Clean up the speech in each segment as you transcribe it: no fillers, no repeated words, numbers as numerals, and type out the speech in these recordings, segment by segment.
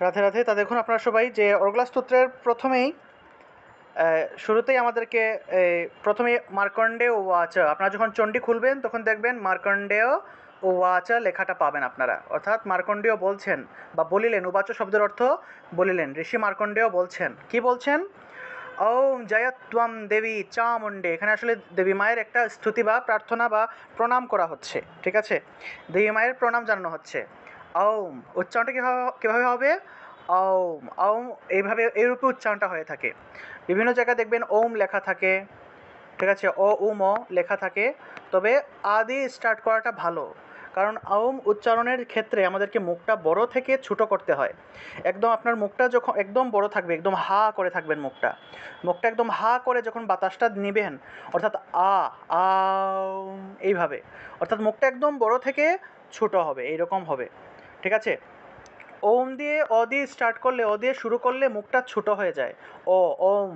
রাধে রাধে। তা দেখুন আপনারা সবাই যে অর্গলা স্তোত্রের প্রথমেই শুরুতেই আমাদেরকে প্রথমে মার্কণ্ডেয় উবাচ, আপনারা যখন চণ্ডী খুলবেন তখন দেখবেন মার্কণ্ডেয় উবাচ লেখাটা পাবেন আপনারা, অর্থাৎ মার্কণ্ডেয় বলছেন বা বলিলেন। উবাচ শব্দের অর্থ বলিলেন। ঋষি মার্কণ্ডেয় বলছেন, কি বলছেন? ওম জয়ত্বম দেবী চামুণ্ডে। এখানে আসলে দেবী মায়ের একটা স্তুতি বা প্রার্থনা বা প্রণাম করা হচ্ছে, ঠিক আছে? দেবী মায়ের প্রণাম জানানো হচ্ছে। ওম উচ্চারণটা কীভাবে হবে? ওম ওম এইভাবে এইরূপে উচ্চারণটা হয়ে থাকে। বিভিন্ন জায়গায় দেখবেন ওম লেখা থাকে, ঠিক আছে? ও উম লেখা থাকে, তবে আদি স্টার্ট করাটা ভালো, কারণ ওম উচ্চারণের ক্ষেত্রে আমাদেরকে মুখটা বড় থেকে ছোটো করতে হয়। একদম আপনার মুখটা যখন একদম বড় থাকবে, একদম হা করে থাকবেন মুখটা, মুখটা একদম হা করে যখন বাতাসটা নেবেন, অর্থাৎ আম এইভাবে, অর্থাৎ মুখটা একদম বড় থেকে ছোটো হবে, এইরকম হবে, ঠিক আছে? ওম দিয়ে অ দিয়ে স্টার্ট করলে, অ দিয়ে শুরু করলে মুখটা ছোটো হয়ে যায়। ওম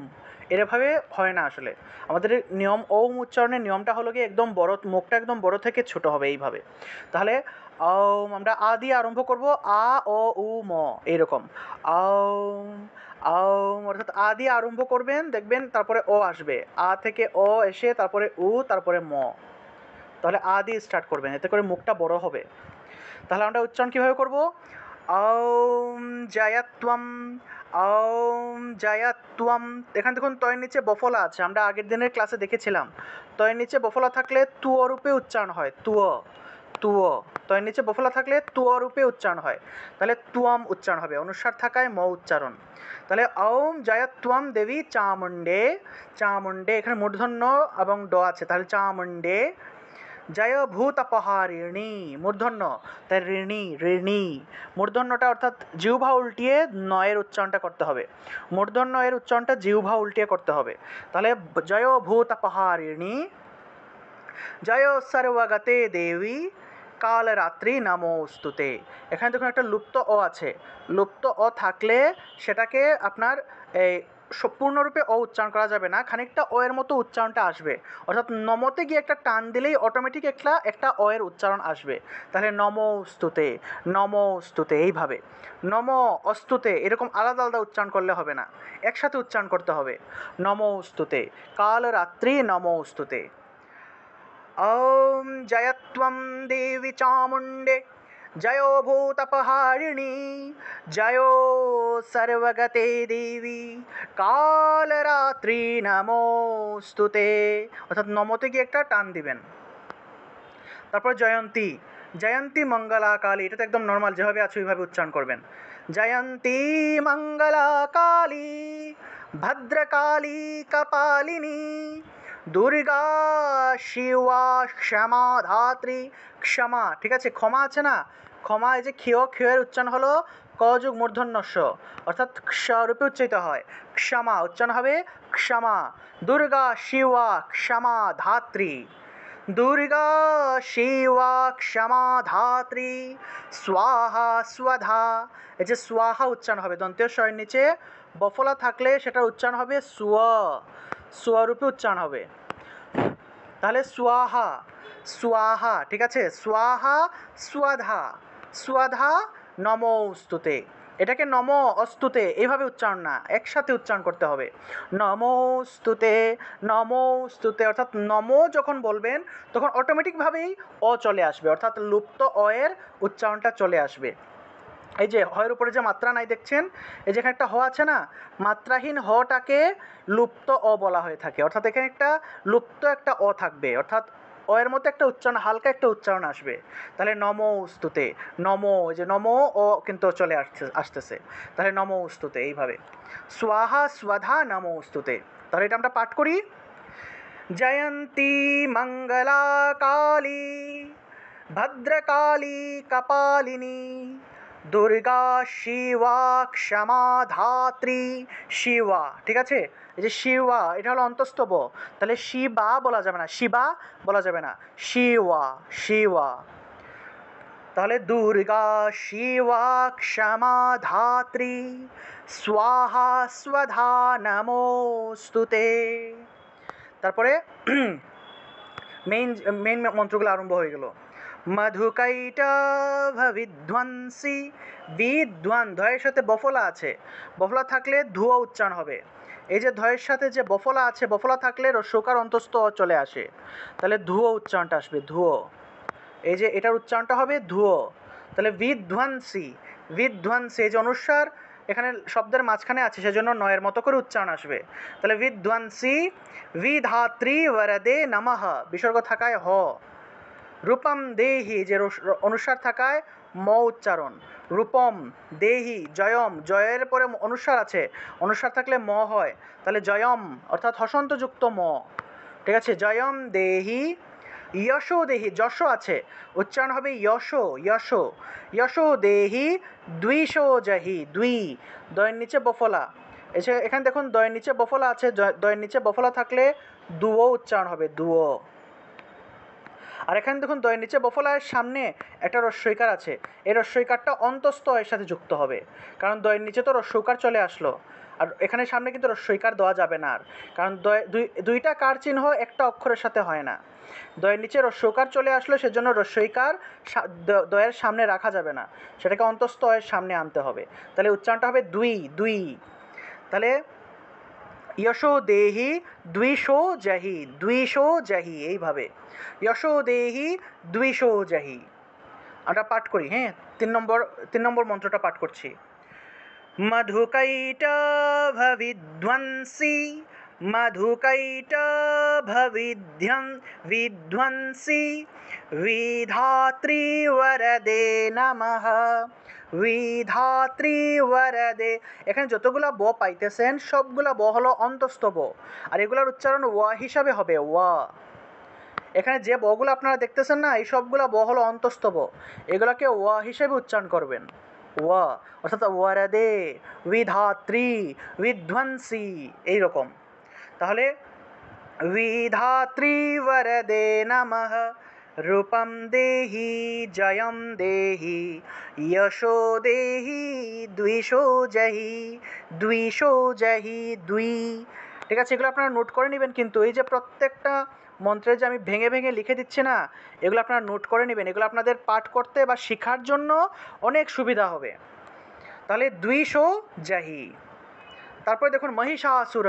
এরভাবে হয় না আসলে। আমাদের নিয়ম, ওম উচ্চারণের নিয়মটা হলো গিয়ে একদম বড়, মুখটা একদম বড় থেকে ছোট হবে এইভাবে। তাহলে ওম আমরা আ দিয়ে আরম্ভ করব, আ ও উ ম এইরকম। ওম ওম অর্থাৎ আ দিয়ে আরম্ভ করবেন, দেখবেন তারপরে ও আসবে, আ থেকে ও এসে তারপরে উ, তারপরে ম। তাহলে আ দিয়ে স্টার্ট করবেন, এতে করে মুখটা বড় হবে। তাহলে আমরা উচ্চারণ কীভাবে করব? ওম জয়ত্বম, ওম জয়ত্বম। এখানে দেখুন তয়ের নিচে বফলা আছে, আমরা আগের দিনের ক্লাসে দেখেছিলাম। তয়ের নিচে বফলা থাকলে তুয় রূপে উচ্চারণ হয়, তুয় তুয়। তয়ের নিচে বফলা থাকলে তুয় রূপে উচ্চারণ হয়, তাহলে তুয়াম উচ্চারণ হবে, অনুস্বার থাকায় ম উচ্চারণ। তাহলে ওম জয়ত্বম দেবী চামুণ্ডে, চামুণ্ডে এখানে মূর্ধন্য এবং ড আছে, তাহলে চামুণ্ডে। জয় ভূতাপহারিণী, মূর্ধন্য, তাই ঋণী, ঋণী। মূর্ধন্যটা অর্থাৎ জিহ্বা উল্টিয়ে নয়ের উচ্চারণটা করতে হবে, মূর্ধন্য এর উচ্চারণটা জিহ্বা উল্টিয়ে করতে হবে। তাহলে জয় ভূতাপহারিণী, জয় সর্বগতে দেবী কালরাত্রি নমোস্তুতে। এখানে দেখুন একটা লুপ্ত অ আছে, লুপ্ত অ থাকলে সেটাকে আপনার এই পূর্ণরূপে অ উচ্চারণ করা যাবে না, খানিকটা অ এর মতো উচ্চারণটা আসবে, অর্থাৎ নমতে গিয়ে একটা টান দিলেই অটোমেটিক একটা অ এর উচ্চারণ আসবে। তাহলে নমোস্তুতে, নমোস্তুতে এইভাবে। নম অস্তুতে এরকম আলাদা আলাদা উচ্চারণ করলে হবে না, একসাথে উচ্চারণ করতে হবে। নমোস্তুতে, কালরাত্রি নমোস্তুতে। ওম জয়ত্বম দেবী চামুণ্ডে, জয় ভূতাপহারিণী, জয় সর্বগতে দেবী কালরাত্রি নমোস্তুতে। অর্থাৎ নমতে গিয়ে একটা টান দিবেন। তারপর জয়ন্তী, জয়ন্তী মঙ্গলা কালী, এটা তো একদম নর্মাল যেভাবে আছে ওইভাবে উচ্চারণ করবেন। জয়ন্তী মঙ্গলা কালী, ভদ্রকালী কপালিনী, দুর্গা শিবা ক্ষমা ধাত্রী। ক্ষমা, ঠিক আছে? ক্ষমা আছে না, ক্ষমা, এই যে ক্ষয়ের উচ্চারণ হলো ক যোগ মূর্ধন্য স, অর্থাৎ ক্ষ রূপে উচ্চারিত হয়। ক্ষমা উচ্চারণ হবে ক্ষমা। দুর্গা শিবা ক্ষমা ধাত্রী, দুর্গা শিবা ক্ষমা ধাত্রী। স্বাহা স্বধা, এই যে স্বাহা উচ্চারণ হবে, দন্তের স্বরের নিচে বফলা থাকলে সেটার উচ্চারণ হবে স্বরূপে উচ্চারণ হবে। তাহলে স্বাহা স্বাহা, ঠিক আছে? স্বাহা স্বধা, স্বধা নমোস্তুতে। এটাকে নম অস্তুতে এইভাবে উচ্চারণ না, একসাথে উচ্চারণ করতে হবে। নমোস্তুতে, নমোস্তুতে, অর্থাৎ নম যখন বলবেন তখন অটোমেটিকভাবেই অ চলে আসবে, অর্থাৎ লুপ্ত অ এর উচ্চারণটা চলে আসবে। এই যে হয়ের উপরে যে মাত্রা নাই দেখছেন, এই যেখানে একটা হ আছে না, মাত্রাহীন হটাকে লুপ্ত অ বলা হয়ে থাকে, অর্থাৎ এখানে একটা লুপ্ত একটা অ থাকবে, অর্থাৎ অ এর মধ্যে একটা উচ্চারণ, হালকা একটা উচ্চারণ আসবে। তাহলে নমোস্তুতে, নম, এই যে নম ও কিন্তু চলে আসতেছে, তাহলে নমোস্তুতে এইভাবে। স্বাহা স্বধা নমোস্তুতে। তাহলে এটা আমরা পাঠ করি। জয়ন্তী মঙ্গলা কালী, ভদ্রকালী কপালিনী, দুর্গা শিবা ক্ষমা ধাত্রী। শিবা, ঠিক আছে? এই যে শিবা এটা হলো অন্তস্থ ব, তাহলে শিবা বলা যাবে না, শিবা বলা যাবে না, শিবা শিবা। তাহলে দুর্গা শিবা ক্ষমা ধাত্রী, স্বাহা স্বধা নমোস্তুতে। তারপরে মেইন মেইন মন্ত্রগুলো আরম্ভ হয়ে গেল। মধুকৈটভ বিধ্বংসী, বিধ্বন ধয়ের সাথে বফলা আছে, বফলা থাকলে ধুয়ো উচ্চারণ হবে। এই যে ধয়ের সাথে যে বফলা আছে, বফলা থাকলে রস্যকার অন্তস্থ চলে আসে, তাহলে ধুয়ো উচ্চারণটা আসবে, ধুয়ো। এই যে এটার উচ্চারণটা হবে ধুয়ো। তাহলে বিধ্বংসী, বিধ্বংসী, এই যে অনুস্বার এখানে শব্দের মাঝখানে আছে, সেজন্য নয়ের মতো করে উচ্চারণ আসবে। তাহলে বিধ্বংসী বিধাত্রী বরদে নমঃ, বিসর্গ থাকায় হ। রূপম দেহি, যে অনুস্বার থাকায় ম উচ্চারণ। রূপম দেহি, জয়ম, জয়ের পরে অনুস্বার আছে, অনুস্বার থাকলে ম হয়, তাহলে জয়ম অর্থাৎ হসন্তযুক্ত ম। ঠিক আছে, জয়ম দেহি। যশো দেহি, যশো আছে, উচ্চারণ হবে যশো, যশো, যশো দেহি দ্বিশো জহি, দুই, দয়ের নিচে বফলা। এখানে দেখুন দয়ের নিচে বফলা আছে, দয়ের নিচে বফলা থাকলে দুও উচ্চারণ হবে, দুও। আর এখানে দেখুন দয়ের নিচে বফলার সামনে একটা রস্যইকার আছে, এই রস্যইকারটা অন্তস্থ এর সাথে যুক্ত হবে, কারণ দয়ের নিচে তো রস্যইকার চলে আসলো, আর এখানে সামনে কিন্তু রস্যইকার দেওয়া যাবে না আর, কারণ দুইটা কার চিহ্ন একটা অক্ষরের সাথে হয় না। দয়ের নিচে রস্যইকার চলে আসলো, সেজন্য রস্যইকার দয়ের সামনে রাখা যাবে না, সেটাকে অন্তস্থ এর সামনে আনতে হবে। তাহলে উচ্চারণটা হবে দুই, দুই। তাহলে যশো দেহি দ্বিশো জহি, দ্বিশো জহি, এইভাবে যশো দেহি দ্বিশো জহি। আমরা পাঠ করি, হ্যাঁ, তিন নম্বর মন্ত্রটা পাঠ করছি। মধুকৈটভ বিধ্বংসী, মধুকৈটভ বিধ্বংসী, বিধাত্রী বরদে নমঃ, বিধাত্রী বরদে। এখানে যতগুলা ব পাইতেছেন সবগুলা ব হলো অন্তস্থ ব, আর এগুলার উচ্চারণ ওয়া হিসাবে হবে, ওয়া। এখানে যে বগুলো আপনারা দেখতেছেন না, এই সবগুলা ব হলো অন্তস্থ ব, এগুলাকে ওয়া হিসেবে উচ্চারণ করবেন, ওয়া, অর্থাৎ ওয়ারদে, বিধাত্রী, বিধ্বংসী, এইরকম। তাহলে বিধাত্রী বরদে নমঃ, রূপম দেহি জয়ম দেহি, যশো দেহি দ্বিশো জহি, দ্বিশো জহি, দুই। ঠিক আছে, এগুলো আপনারা নোট করে নেবেন, কিন্তু এই যে প্রত্যেকটা মন্ত্রে যে আমি ভেঙে ভেঙে লিখে দিচ্ছি না, এগুলো আপনারা নোট করে নেবেন, এগুলো আপনাদের পাঠ করতে বা শেখার জন্য অনেক সুবিধা হবে। তাহলে দ্বিশো জাহি। তারপরে দেখুন মহিষাসুর,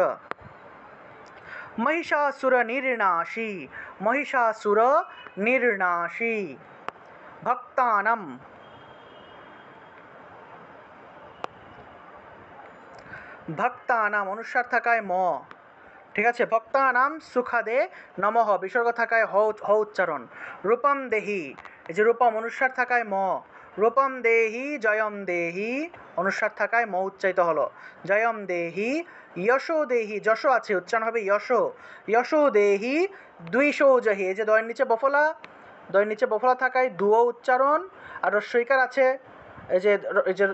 মহিষাসুর নির্নাশী, মহিষাসুর নির্নাশী, ভক্তানাম, ভক্তানাম অনুস্বার থাকায় ম। ঠিক আছে, ভক্তানাম সুখাদে নমঃ, বিসর্গ থাকায় হ উচ্চারণ। রূপম দেহি, এই যে রূপম অনুস্বার থাকায় ম, রূপম দেহি জয়ম দেহি, অনুস্বার থাকায় ম উচ্চারিত হলো, জয়ম দেহি। যশো দেহি, যশো আছে, উচ্চারণ হবে যশো, যশো দেহি দ্বিশো জহি, এই যে দয়ের নিচে বফলা, দয়ের নিচে বফলা থাকায় দুও উচ্চারণ, আর রস্যইকার আছে, এই যে এই যে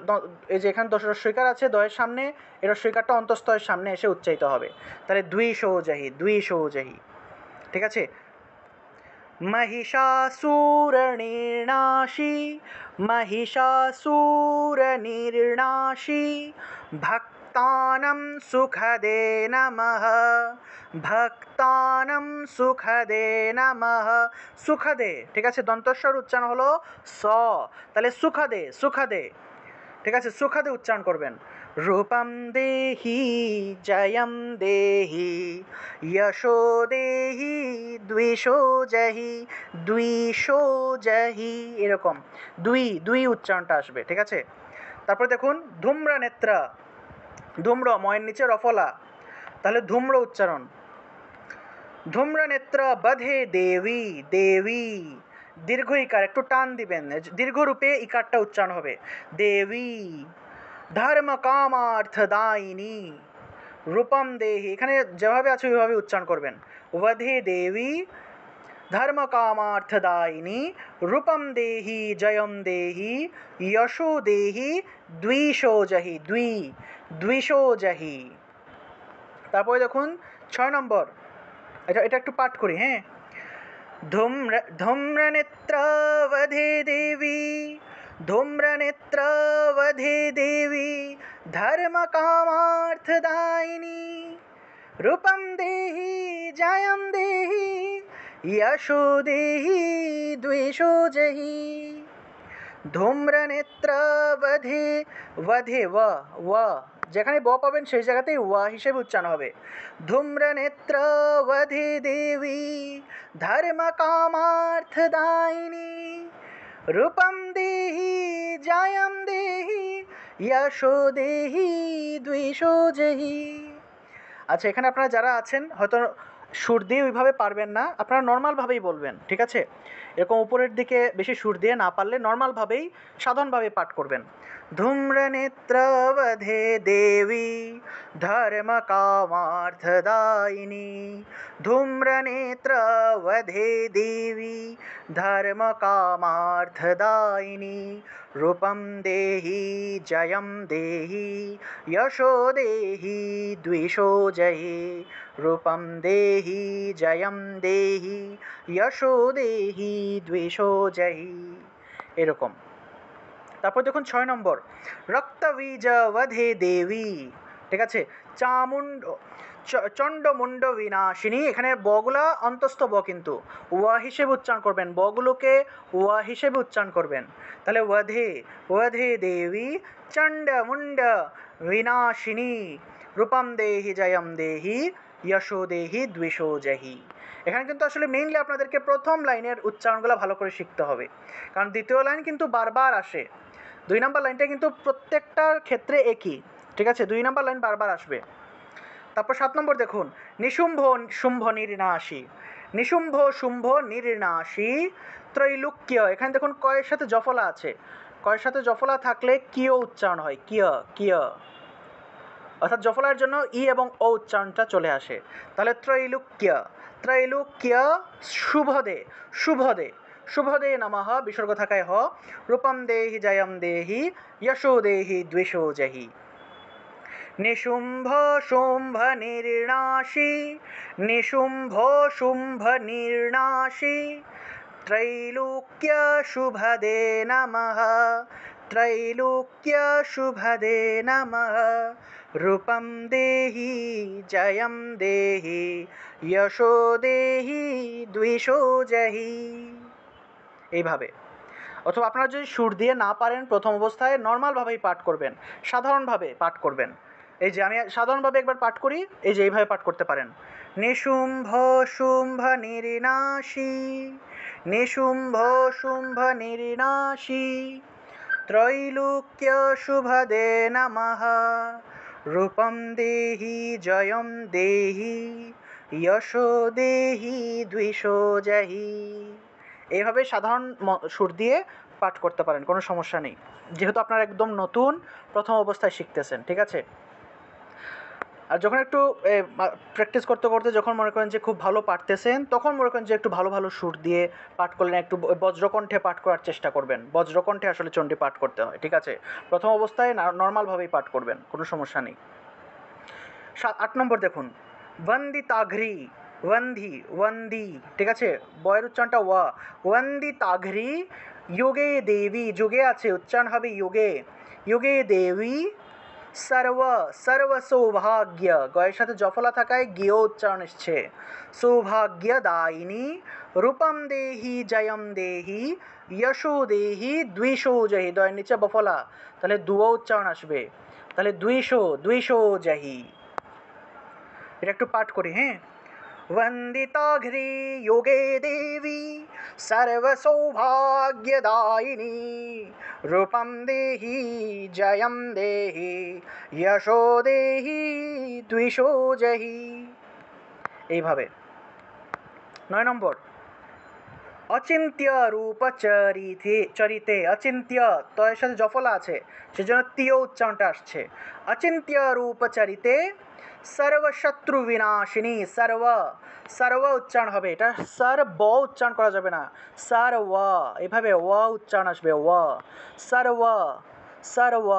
এই যে এখানে রস্যইকার আছে দয়ের সামনে, এই রস্যইকারটা অন্তস্থয়ের সামনে এসে উচ্চারিত হবে, তাহলে দ্বিশো জহি, দ্বিশো জহি। ঠিক আছে, महिषासुर निर्नाशी, महिषासुर निर्नाशी, भक्तानां सुखदे नमः, ভক্তানাম সুখদে নমঃ, সুখদে। ঠিক আছে, দন্তস্বর উচ্চারণ হলো স, তাহলে সুখদে, সুখদে। ঠিক আছে, সুখদে উচ্চারণ করবেন। রূপম দেহি জয়ম দেহি, যশো দেহি দ্বিশো জহি, দ্বিশো জহি, এরকম দুই, দুই উচ্চারণটা আসবে। ঠিক আছে, তারপর দেখুন ধূম্র নেত্রা, ধূম্র ময়ের নিচে রফলা, তাহলে ধূম্র উচ্চারণ। ধূম্র নেত্র বধে দেবী, দেবী, দীর্ঘ ইকার, একটু টান দিবেন, দীর্ঘ রূপে ইকারটা উচ্চারণ হবে, দেবী। ধর্ম কামার্থদায়িনী, রূপম দেহি, এখানে যেভাবে আছে ওইভাবে উচ্চারণ করবেন, বধে দেবী, ধর্ম কামার্থদায়িনী, রূপম দেহি জয়ম দেহি, যশো দেহি দ্বিশো জহি, দুই, দ্বিশো জহি। তারপরে দেখুন 6 নম্বর, এটা একটু পাঠ করি, হ্যাঁ। ধূম্রনেত্রাবধে দেবী, ধূম্রনেত্রাবধে দেবী, ধর্ম কামার্থদায়িনী, রূপম দেহি জয়ম দেহি, यशो देहि द्वेषो जहि ধূম্রনেত্রাবধে বধে व যেখানে ব পাবেন সেই জায়গাতেই ওয়া হিসেবে উচ্চারণ হবে ধূম্রনেত্রাবধে দেবী ধর্ম কামার্থদায়িনী রূপম দেহি জয়ম দেহি যশো দেহি দ্বিষো জহি। আচ্ছা, এখানে আপনারা যারা আছেন হয়তো সুর দিয়ে ওইভাবে পারবেন না, আপনারা নর্মালভাবেই বলবেন, ঠিক আছে? এরকম উপরের দিকে বেশি সুর দিয়ে না পারলে নর্মালভাবেই সাধারণভাবে পাঠ করবেন। ধূম্রনেত্রবধে দেবী ধর্ম কামার্থদায়িনী ধূম্রনেত্রবধে দেবী ধর্ম কামার্থদায়িনী রূপম দেহি জয়ম দেহি यशो देहि द्विषो जहि रूपम देहि जयम देहि यशो देहि द्विषो जहि এরকম। তারপর দেখুন 6 নম্বর রক্তবীজ বধে দেবী, ঠিক আছে? চামুণ্ড চণ্ডমুণ্ড বিনাশিনী, এখানে বগুলা অন্তস্থ ব কিন্তু ওয়া হিসেবে উচ্চারণ করবেন, বগুলোকে ওয়া হিসেবে উচ্চারণ করবেন। তাহলে ওধে ওধে দেবী চণ্ডমুণ্ড বিনাশিনী রূপম দেহি জয়ম দেহি যশো দেহি দ্বিষো জহি। এখানে কিন্তু আসলে মেইনলি আপনাদেরকে প্রথম লাইনের উচ্চারণগুলো ভালো করে শিখতে হবে, কারণ দ্বিতীয় লাইন কিন্তু বারবার আসে। 2 নম্বর লাইনটা কিন্তু প্রত্যেকটার ক্ষেত্রে একই, ঠিক আছে? 2 নম্বর লাইন বারবার আসবে। তারপর 7 নম্বর দেখুন নিশুম্ভ শুম্ভ নির্নাশী, নিশুম্ভ শুম্ভ নির্নাশী ত্রৈলোক্য, এখানে দেখুন কয়ের সাথে জফলা আছে, কয়ের সাথে জফলা থাকলে কিয় উচ্চারণ হয়, কিয় কিয়, অর্থাৎ জফলার জন্য ই এবং ও উচ্চারণটা চলে আসে। তাহলে ত্রৈলোক্য ত্রৈলোক্য শুভদে শুভদে শুভদে নমঃ, বিসর্গ থাকায় হ, রূপম দেহি জয়ম দেহি যশো দেহি দ্বিষো জহি। নিশুম্ভ শুম্ভ নির্নাশী নিশুম্ভ শুম্ভ নির্নাশী ত্রৈলোক্য শুভদে নমঃ ত্রৈলোক্য শুভদে নমঃ রূপম দেহি জয়ম দেহি যশো দেহি দ্বিষো জহি। এইভাবে, অথবা আপনারা যদি সুর দিয়ে না পারেন প্রথম অবস্থায় নর্মালভাবেই পাঠ করবেন, সাধারণভাবে পাঠ করবেন। এই যে আমি সাধারণভাবে একবার পাঠ করি, এই যে এইভাবে পাঠ করতে পারেন। নিশুম্ভ শুম্ভ নির্নাশী নিশুম্ভ শুম্ভ নির্নাশী ত্রৈলোক্য শুভদে নমঃ রূপম দেহি জয়ম দেহি যশো দেহি দ্বিষো জহি। এইভাবে সাধারণ সুর দিয়ে পাঠ করতে পারেন, কোনো সমস্যা নেই, যেহেতু আপনারা একদম নতুন প্রথম অবস্থায় শিখতেছেন, ঠিক আছে? আর যখন একটু প্র্যাকটিস করতে করতে যখন মনে করেন যে খুব ভালো পারতেছেন, তখন মনে করেন যে একটু ভালো ভালো সুর দিয়ে পাঠ করলেন, একটু বজ্রকণ্ঠে পাঠ করার চেষ্টা করবেন। বজ্রকণ্ঠে আসলে চণ্ডী পাঠ করতে হয়, ঠিক আছে? প্রথম অবস্থায় নর্মালভাবেই পাঠ করবেন, কোনো সমস্যা নেই। 8 নম্বর দেখুন বন্দিতাঘ্রি वंदी वंदी, ঠিক আছে? বয়ের উচ্চারণটা ওয়া। वंदिताघ्री योगे देवी, যোগে আছে, উচ্চারণ হবে যোগে, যোগে দেবী सर्व सर्व सौभाग्य, গয়ের সাথে জফলা থাকায় গিয় উচ্চারণ এসছে, সৌভাগ্যদায়িনী রূপম দেহি জয়ম দেহি যশো দেহি দ্বিষো জহি, দয়ের নিচে বফলা, তাহলে দুও উচ্চারণ আসবে, তাহলে দ্বিষো দ্বিষো জহি। এটা একটু পাঠ করি, হ্যাঁ? वंदिताघ्री योगे देवी सर्वसौभाग्यदायिनी रूपम देहि जयम देहि यशो देहि द्विषो जहि। এইভাবে। 9 নম্বর অচিন্ত্য রূপ চরিতে চরিতে, অচিন্ত্য তয়ের সাথে জফলা আছে, সেজন্য তিয় উচ্চারণটা আসছে। অচিন্ত্য রূপ চরিতে সর্বশত্রু বিনাশিনী, সর্ব সর্ব উচ্চারণ হবে, এটা সর ব উচ্চারণ করা যাবে না, সর্ব, এভাবে ও উচ্চারণ আসবে, ও সর্ব সর্ব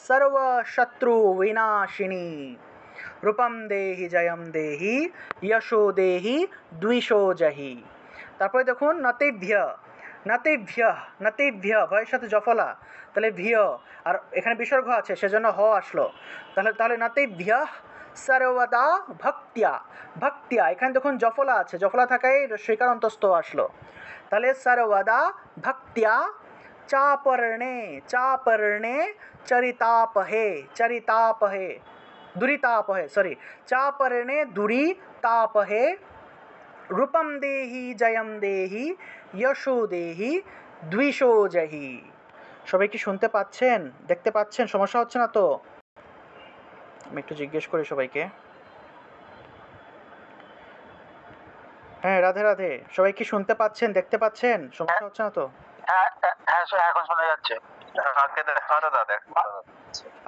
সর্ব শত্রু বিনাশিনী রূপম দেহি জয়ম দেহি যশো দেহি দ্বিষো জহি। তারপরে দেখুন নতেভ্য নতেভ্য নতেভ্য, ভয়ের সাথে জফলা, তাহলে ভিয়, আর এখানে বিসর্গ আছে সেজন্য হ আসলো, তাহলে তাহলে নতেভ্য সর্বদা ভক্তিয়া, ভক্তিয়া এখানে দেখুন জফলা আছে, জফলা থাকায় রস্বইকার অন্তস্থ আসলো। তাহলে সর্বদা ভক্তিয়া চাপর্ণে, চাপর্ণে চরিতাপহে, চরিতাপহে দুরিতাপহে, সরি, চাপর্ণে দুরিতাপহে রূপম দেহি জয়ম দেহি যশো দেহি দ্বিষো জহি। সবাই কি শুনতে পাচ্ছেন, দেখতে পাচ্ছেন? সমস্যা হচ্ছে না তো? আমি একটু জিজ্ঞেস করি সবাইকে। হ্যাঁ, রাধে রাধে। সবাই কি শুনতে পাচ্ছেন, দেখতে পাচ্ছেন? সমস্যা হচ্ছে না তো? হ্যাঁ হ্যাঁ স্যার, এখন শোনা যাচ্ছে।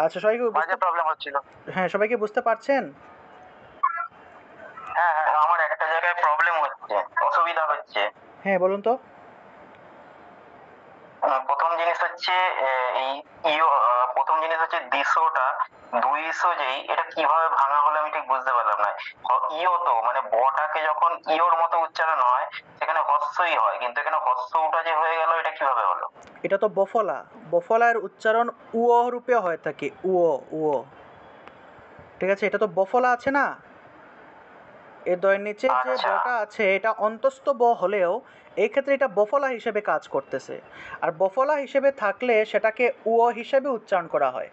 আচ্ছা, সবাই কি মাঝে প্রবলেম হচ্ছিল। হ্যাঁ, সবাই কি বুঝতে পারছেন? হ্যাঁ হ্যাঁ, আমার একটা জায়গায় প্রবলেম হচ্ছে, অসুবিধা হচ্ছে। হ্যাঁ, বলুন তো। প্রথম জিনিস হচ্ছে এই প্রথম জিনিস হচ্ছে দিশোটা দুইশো যেই, এটা কিভাবে ভাঙা হলো আমি ঠিক বুঝতে পারলাম না। ইও তো মানে বটাকে যখন ইওর মতো উচ্চারণ হয় সেখানে হস্যই হয়, কিন্তু এখানে হস্যটা যে হয়ে গেল, এটা কিভাবে হলো? এটা তো বফলা, বফলার উচ্চারণ উও রূপে হয়ে থাকে, উও উও। ঠিক আছে, এটা তো বফলা আছে না, এর দয়ের নিচে যে বটা আছে এটা অন্তস্থ ব হলেও এই ক্ষেত্রে এটা বফলা হিসেবে কাজ করতেছে। আর বফলা হিসেবে থাকলে সেটাকে উও হিসেবে উচ্চারণ করা হয়।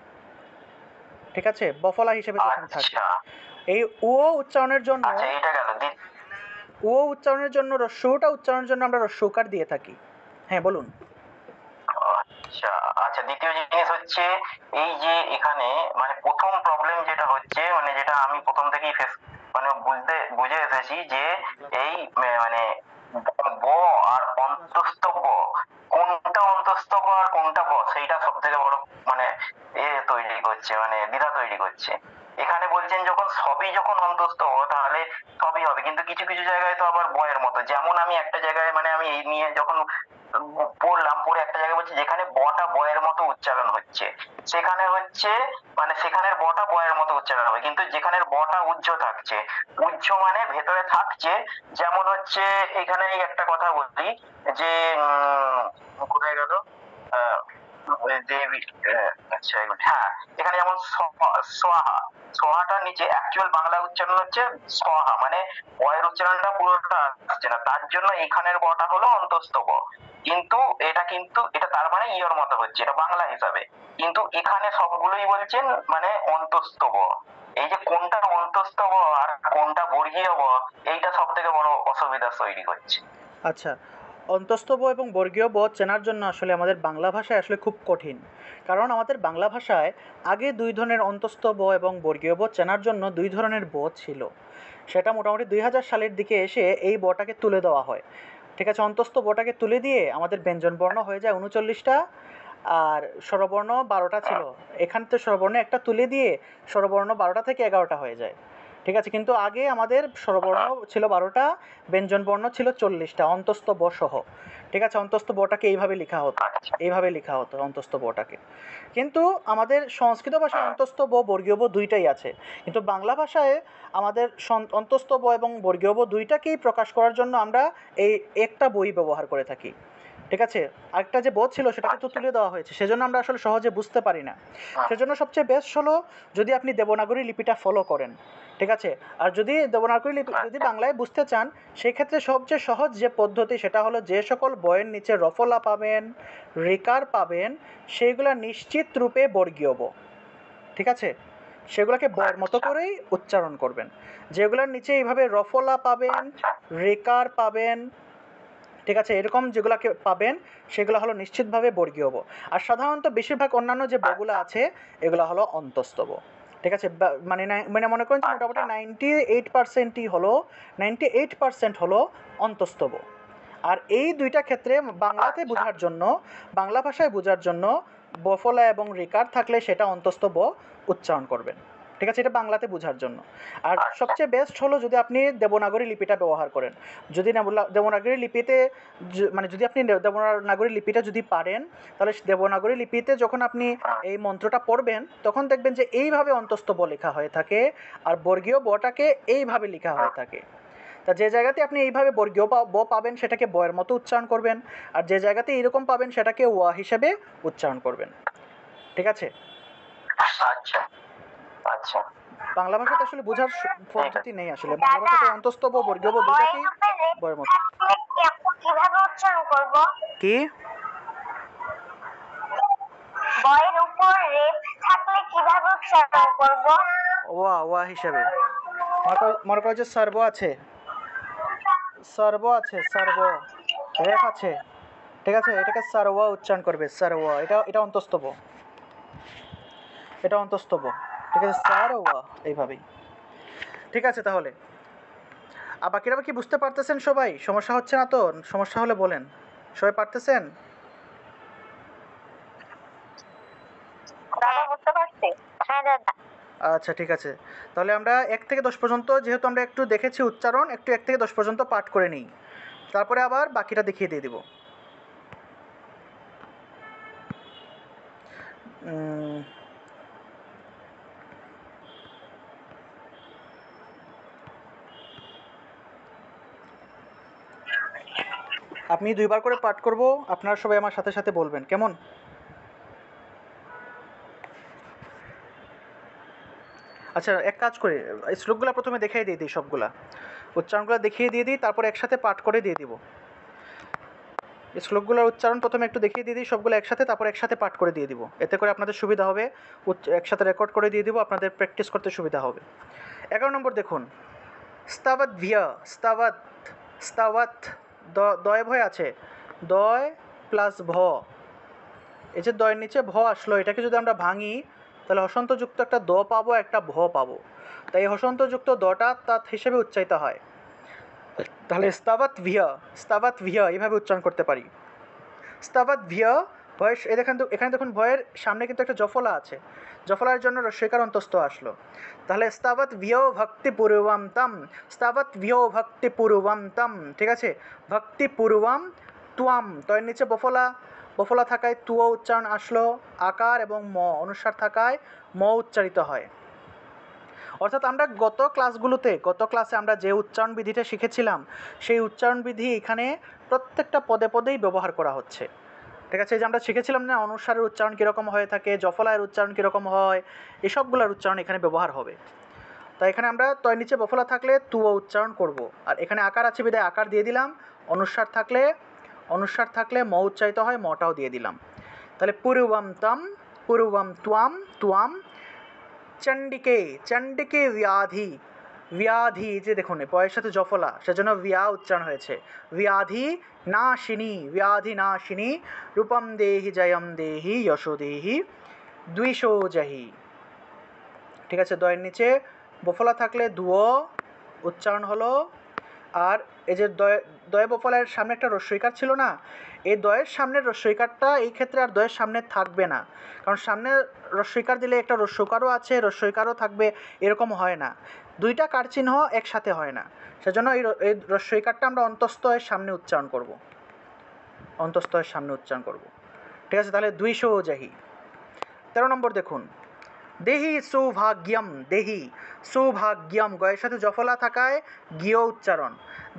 ঠিক আছে, বফলা হিসেবে যখন থাকে, এই উও উচ্চারণের জন্য, উও উচ্চারণের জন্য রস্যটা উচ্চারণের জন্য আমরা রস্যকার দিয়ে থাকি। হ্যাঁ, বলুন। আচ্ছা আচ্ছা, দ্বিতীয় জিনিস হচ্ছে এই যে এখানে মানে প্রথম প্রবলেম যেটা হচ্ছে, মানে যেটা আমি প্রথম থেকেই ফেস মানে বুঝে এসেছি যে এই মানে ব আর অন্তস্থ ব, কোনটা অন্তস্থ ব আর কোনটা ব, সেইটা সব থেকে বড় মানে তৈরি করছে, মানে দ্বিধা তৈরি করছে। এখানে বলছেন যখন সবই যখন অন্তস্থ ব তাহলে সবই হবে, কিন্তু কিছু কিছু জায়গায় তো আবার বয়ের মতো, যেমন আমি একটা জায়গায় মানে আমি এই নিয়ে যখন পড়লাম, পড়ে একটা জায়গায় বলছে যেখানে বটা বয়ের মতো উচ্চারণ হচ্ছে, সেখানে হচ্ছে মানে সেখানের বটা বয়ের মতো উচ্চারণ হবে, কিন্তু যেখানের বটা উজ্জ থাকছে, উজ্জ মানে ভেতরে থাকছে, যেমন হচ্ছে এখানে একটা কথা বলি যে কোথায় গেল আচ্ছা হ্যাঁ, এখানে যেমন সোহা, সোহাটার নিচে অ্যাকচুয়াল বাংলা উচ্চারণ হচ্ছে সোহা, মানে বয়ের উচ্চারণটা পুরোটা আসছে না, তার জন্য এখানের বটা হলো অন্তস্থ ব, কিন্তু এটা তার মানে ইয়র মতো হচ্ছে, এটা বাংলা হিসাবে, কিন্তু এখানে সবগুলোই বলছেন মানে অন্তস্থ ব। এই যে কোনটা অন্তস্থ ব আর কোনটা বর্গীয় ব, এইটা সব থেকে বড় অসুবিধা তৈরি করছে। আচ্ছা, অন্তস্থ ব এবং বর্গীয় ব চেনার জন্য আসলে আমাদের বাংলা ভাষায় আসলে খুব কঠিন, কারণ আমাদের বাংলা ভাষায় আগে দুই ধরনের অন্তস্থ ব এবং বর্গীয় ব চেনার জন্য দুই ধরনের ব ছিল। সেটা মোটামুটি 2000 সালের দিকে এসে এই বটাকে তুলে দেওয়া হয়। ঠিক আছে, অন্তস্থ বটাকে তুলে দিয়ে আমাদের ব্যঞ্জন বর্ণ হয়ে যায় 39টা, আর স্বরবর্ণ 12টা ছিল। এখান থেকে স্বরবর্ণ একটা তুলে দিয়ে স্বরবর্ণ 12টা থেকে 11টা হয়ে যায়। ঠিক আছে, কিন্তু আগে আমাদের স্বরবর্ণ ছিল 12টা, ব্যঞ্জন বর্ণ ছিল 40টা অন্তস্থ ব সহ। ঠিক আছে, অন্তস্থ বটাকে এইভাবে লেখা হতো, এইভাবে লেখা হতো অন্তস্থ বটাকে। কিন্তু আমাদের সংস্কৃত ভাষায় অন্তস্থ ব বর্গীয় ব দুইটাই আছে, কিন্তু বাংলা ভাষায় আমাদের অন্তস্থ ব এবং বর্গীয় ব দুইটাকেই প্রকাশ করার জন্য আমরা এই একটা বই ব্যবহার করে থাকি। ঠিক আছে, আরেকটা যে বোধ ছিল সেটাকে তো তুলে দেওয়া হয়েছে, সেজন্য আমরা আসলে সহজে বুঝতে পারি না। সেজন্য সবচেয়ে বেস্ট হলো যদি আপনি দেবনাগরী লিপিটা ফলো করেন। ঠিক আছে, আর যদি দেবনাগরী লিপি যদি বাংলায় বুঝতে চান, সেক্ষেত্রে সবচেয়ে সহজ যে পদ্ধতি সেটা হলো যে সকল বইয়ের নিচে রফলা পাবেন, রেকার পাবেন, সেইগুলা নিশ্চিত রূপে বর্গীয় ব। ঠিক আছে, সেগুলোকে বয়ের মতো করেই উচ্চারণ করবেন। যেগুলোর নিচে এইভাবে রফলা পাবেন, রেকার পাবেন, ঠিক আছে, এরকম যেগুলোকে পাবেন সেগুলো হলো নিশ্চিতভাবে বর্গীয় ব। আর সাধারণত বেশিরভাগ অন্যান্য যে বগুলো আছে এগুলো হলো অন্তস্থ ব। ঠিক আছে, মানে মানে মনে করেন যে মোটামুটি 98%ই হলো, 98% হলো অন্তস্থ ব। আর এই দুইটা ক্ষেত্রে বাংলাতে বোঝার জন্য, বাংলা ভাষায় বোঝার জন্য বফলা এবং রিকার থাকলে সেটা অন্তস্থ ব উচ্চারণ করবেন। ঠিক আছে, এটা বাংলাতে বোঝার জন্য। আর সবচেয়ে বেস্ট হলো যদি আপনি দেবনাগরী লিপিটা ব্যবহার করেন। যদি দেবনাগরী লিপিতে মানে যদি আপনি দেবনাগরী লিপিটা যদি পারেন, তাহলে দেবনাগরী লিপিতে যখন আপনি এই মন্ত্রটা পড়বেন তখন দেখবেন যে এইভাবে অন্তস্থ ব লেখা হয়ে থাকে, আর বর্গীয় বটাকে এইভাবে লেখা হয়ে থাকে। তা যে জায়গাতে আপনি এইভাবে বর্গীয় ব পাবেন সেটাকে বয়ের মতো উচ্চারণ করবেন, আর যে জায়গাতে এইরকম পাবেন সেটাকে ওয়া হিসেবে উচ্চারণ করবেন। ঠিক আছে? আচ্ছা আচ্ছা, বাংলা ভাষাতে আসলে বোঝার ঠিক আছে। পদ্ধতি নেই আসলে, বাংলা ভাষাতে অন্তস্তব বর্গীয় ব দুটাকেই বয়ের মতো। কিভাবে উচ্চারণ করব? কি বয়ের উপর রেফ থাকলে কিভাবে উচ্চারণ করব? ওয়া ওয়া হিসাবে, মনে করো যে সার্ব আছে, সার্ব আছে, সার্ব রেফ আছে, ঠিক আছে, এটাকে সার্ব উচ্চারণ করবে, সার্ব, এটা অন্তস্তব, এটা অন্তস্তব, ঠিক আছে, সার্ব এইভাবেই। ঠিক আছে, তাহলে আর বাকিরা কি বুঝতে পারতেছেন সবাই? সমস্যা হচ্ছে না তো? সমস্যা হলে বলেন। সবাই পারতেছেন? দাদা বুঝতে পারছি। হ্যাঁ দাদা। আচ্ছা, ঠিক আছে, তাহলে আমরা 1 থেকে 10 পর্যন্ত, যেহেতু আমরা একটু দেখেছি উচ্চারণ, একটু 1 থেকে 10 পর্যন্ত পাঠ করে নিই, তারপরে আবার বাকিটা দেখিয়ে দিয়ে দিব। আপনি 2 বার করে পাঠ করব, আপনারা সবাই আমার সাথে সাথে বলবেন, কেমন? আচ্ছা, এক কাজ করি, এই শ্লোকগুলো প্রথমে দেখিয়ে দিয়ে দিই, সবগুলা উচ্চারণগুলো দেখিয়ে দিয়ে দিই, তারপরে একসাথে পাঠ করে দিয়ে দিব। এই শ্লোকগুলোর উচ্চারণ প্রথমে একটু দেখিয়ে দিয়ে দিই সবগুলো একসাথে, তারপর একসাথে পাঠ করে দিয়ে দিব, এতে করে আপনাদের সুবিধা হবে, একসাথে রেকর্ড করে দিয়ে দিব, আপনাদের প্র্যাকটিস করতে সুবিধা হবে। 11 নম্বর দেখুন, স্তাবৎ ভিয়া, স্তাবৎ, স্তাবৎ, দয় ভয় আছে, দয় প্লাস ভ, এই যে দয়ের নিচে ভ আসলো, এটাকে যদি আমরা ভাঙি তাহলে হসন্তযুক্ত একটা দ পাবো, একটা ভ পাবো, তাই হসন্তযুক্ত দটা তাৎ হিসেবে উচ্চারিত হয়, তাহলে স্তাবৎ ভিয়া, স্তাবৎ ভিয়া এইভাবে উচ্চারণ করতে পারি। স্তাবৎ ভিয়া, ভয়ের এখানে দেখুন ভয়ের সামনে কিন্তু একটা জফলা আছে, জফলার জন্য রস্যইকার অন্তস্থ আসলো, তাহলে স্তাবৎ ভিয়ো ভক্তিপূর্বম তম, স্তাবৎ ভিয়ো ভক্তিপূর্বম তম, ঠিক আছে, ভক্তিপূর্বম তুয়াম, তয়ের নিচে বফলা, বফলা থাকায় তুয়া উচ্চারণ আসলো, আকার এবং ম অনুসার থাকায় ম উচ্চারিত হয়। অর্থাৎ আমরা গত ক্লাসে আমরা যে উচ্চারণ বিধিটা শিখেছিলাম, সেই উচ্চারণ বিধি এখানে প্রত্যেকটা পদে পদেই ব্যবহার করা হচ্ছে, ঠিক আছে। এই যে আমরা শিখেছিলাম না, অনুসারের উচ্চারণ কীরকম হয়ে থাকে, জফলায়ের উচ্চারণ কীরকম হয়, এসবগুলোর উচ্চারণ এখানে ব্যবহার হবে। তাই এখানে আমরা তয় নিচে বফলা থাকলে তুও উচ্চারণ করব, আর এখানে আকার আছে বিদায় আকার দিয়ে দিলাম, অনুসার থাকলে ম উচ্চারিত হয়, মটাও দিয়ে দিলাম। তাহলে পূর্বম তম, পূর্বম ত্বাম, ত্বাম, চণ্ডিকে, চণ্ডিকে ব্যাধি, ব্যাধি, যে দেখুন পয়ের সাথে জফলা, সেজন্য ব্যাহ উচ্চারণ হয়েছে, ব্যাধি নাশিনী, ব্যাধি নাশিনী, রূপম দেহি জয়ম দেহি যশো দেহি দ্বিষো জহি, ঠিক আছে, দয়ের নিচে বফলা থাকলে দুও উচ্চারণ হলো, আর এই যে দয় বফলার সামনে একটা রস্যইকার ছিল না, এই দয়ের সামনের রস্যইকারটা এই ক্ষেত্রে আর দয়ের সামনে থাকবে না, কারণ সামনে রস্যইকার দিলে একটা রস্যকারও আছে, রস্যইকারও থাকবে, এরকম হয় না, দুইটা কার চিহ্ন একসাথে হয় না, সেজন্য এই রস্যইকারটা আমরা অন্তস্থয়ের সামনে উচ্চারণ করব, অন্তস্থয়ের সামনে উচ্চারণ করব, ঠিক আছে। তাহলে 200 জাহি। 13 নম্বর দেখুন, দেহি সৌভাগ্যম, দেহি সৌভাগ্যম, গয়ের সাথে জফলা থাকায় গিয় উচ্চারণ,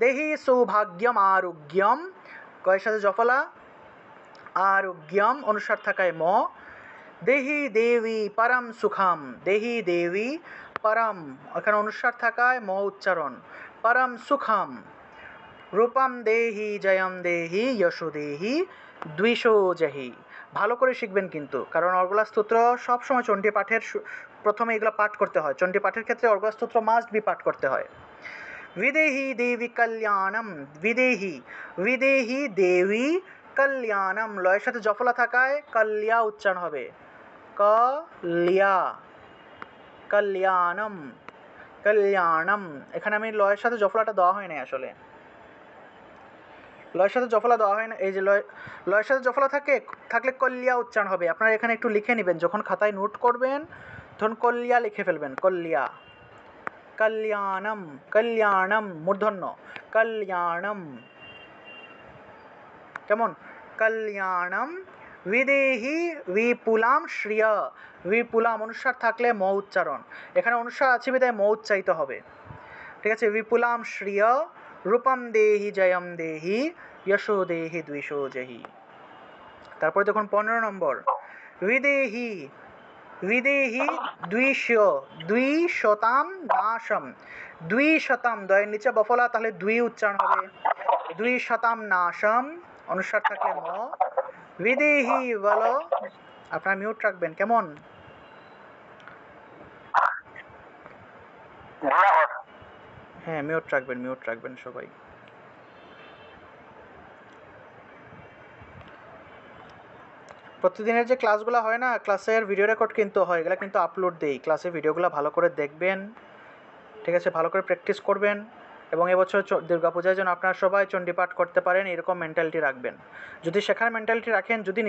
দেহি সৌভাগ্যম আরোগ্যম, গয়ের সাথে জফলা, আরোগ্যম অনুসার থাকায় ম, দেহি দেবী পরম সুখম, দেহি দেবী পরম, এখানে অনুসার থাকায় ম উচ্চারণ, পরম সুখম, রূপম দেহি জয়ম দেহি যশো দেহি দ্বিষো জহি। ভালো করে শিখবেন কিন্তু, কারণ অর্গলা স্তোত্র সবসময় চণ্ডী পাঠের প্রথমে এগুলো পাঠ করতে হয়, চণ্ডী পাঠের ক্ষেত্রে অর্গলা স্তোত্র মাস্ট বি পাঠ করতে হয়। বিদেহি দেবী কল্যাণম, বিদেহি, বিদেহি দেবী কল্যাণম, লয়ের সাথে জফলা থাকায় কল্যা উচ্চারণ হবে, কল্যা, কল্যাণম, কল্যাণম, এখানে আমি লয়ের সাথে জফলাটা দেওয়া হয় না আসলে, লয়ের সাথে জফলা দেওয়া হয় না, এই যে লয়ের সাথে জফলা থাকলে কল্যা উচ্চারণ হবে, আপনারা এখানে একটু লিখে নেবেন, যখন খাতায় নোট করবেন তখন কল্যা লিখে ফেলবেন, কল্যা, কল্যাণম, কল্যাণম মূর্ধন্য, কল্যাণম, কেমন, কল্যাণম, বিদেহি বিপুলাম শ্রিয়, বিপুলাম অনুসার থাকলে ম উচ্চারণ, এখানে অনুসার আছে বিদায় ম উচ্চারিত হবে, ঠিক আছে, বিপুলাম শ্রিয়, রূপম দেহি জয়ম দেহি যশো দেহি দ্বিষো জহি। তারপরে দেখুন 15 নম্বর, বিদেহি, विदेहि द्विशताम नाशम द्विशताम দয়ের নিচে বফলা তাহলে দুই উচ্চারণ হবে দ্বিশতাম নাশম অনুস্বার থাকলে ম বিদেহি বলো আপনারা মিউট রাখবেন কেমন হ্যাঁ মিউট রাখবেন সবাই প্রতিদিনের যে ক্লাসগুলো হয় না ক্লাসের ভিডিও রেকর্ড কিন্তু হয় এগুলো কিন্তু আপলোড দেই ক্লাসের ভিডিওগুলো ভালো করে দেখবেন ঠিক আছে ভালো করে প্র্যাকটিস করবেন এবং এবছর দুর্গাপূজায় যেন আপনারা সবাই চণ্ডীপাঠ করতে পারেন এরকম মেন্টালিটি রাখবেন যদি শেখার মেন্টালিটি রাখেন যদি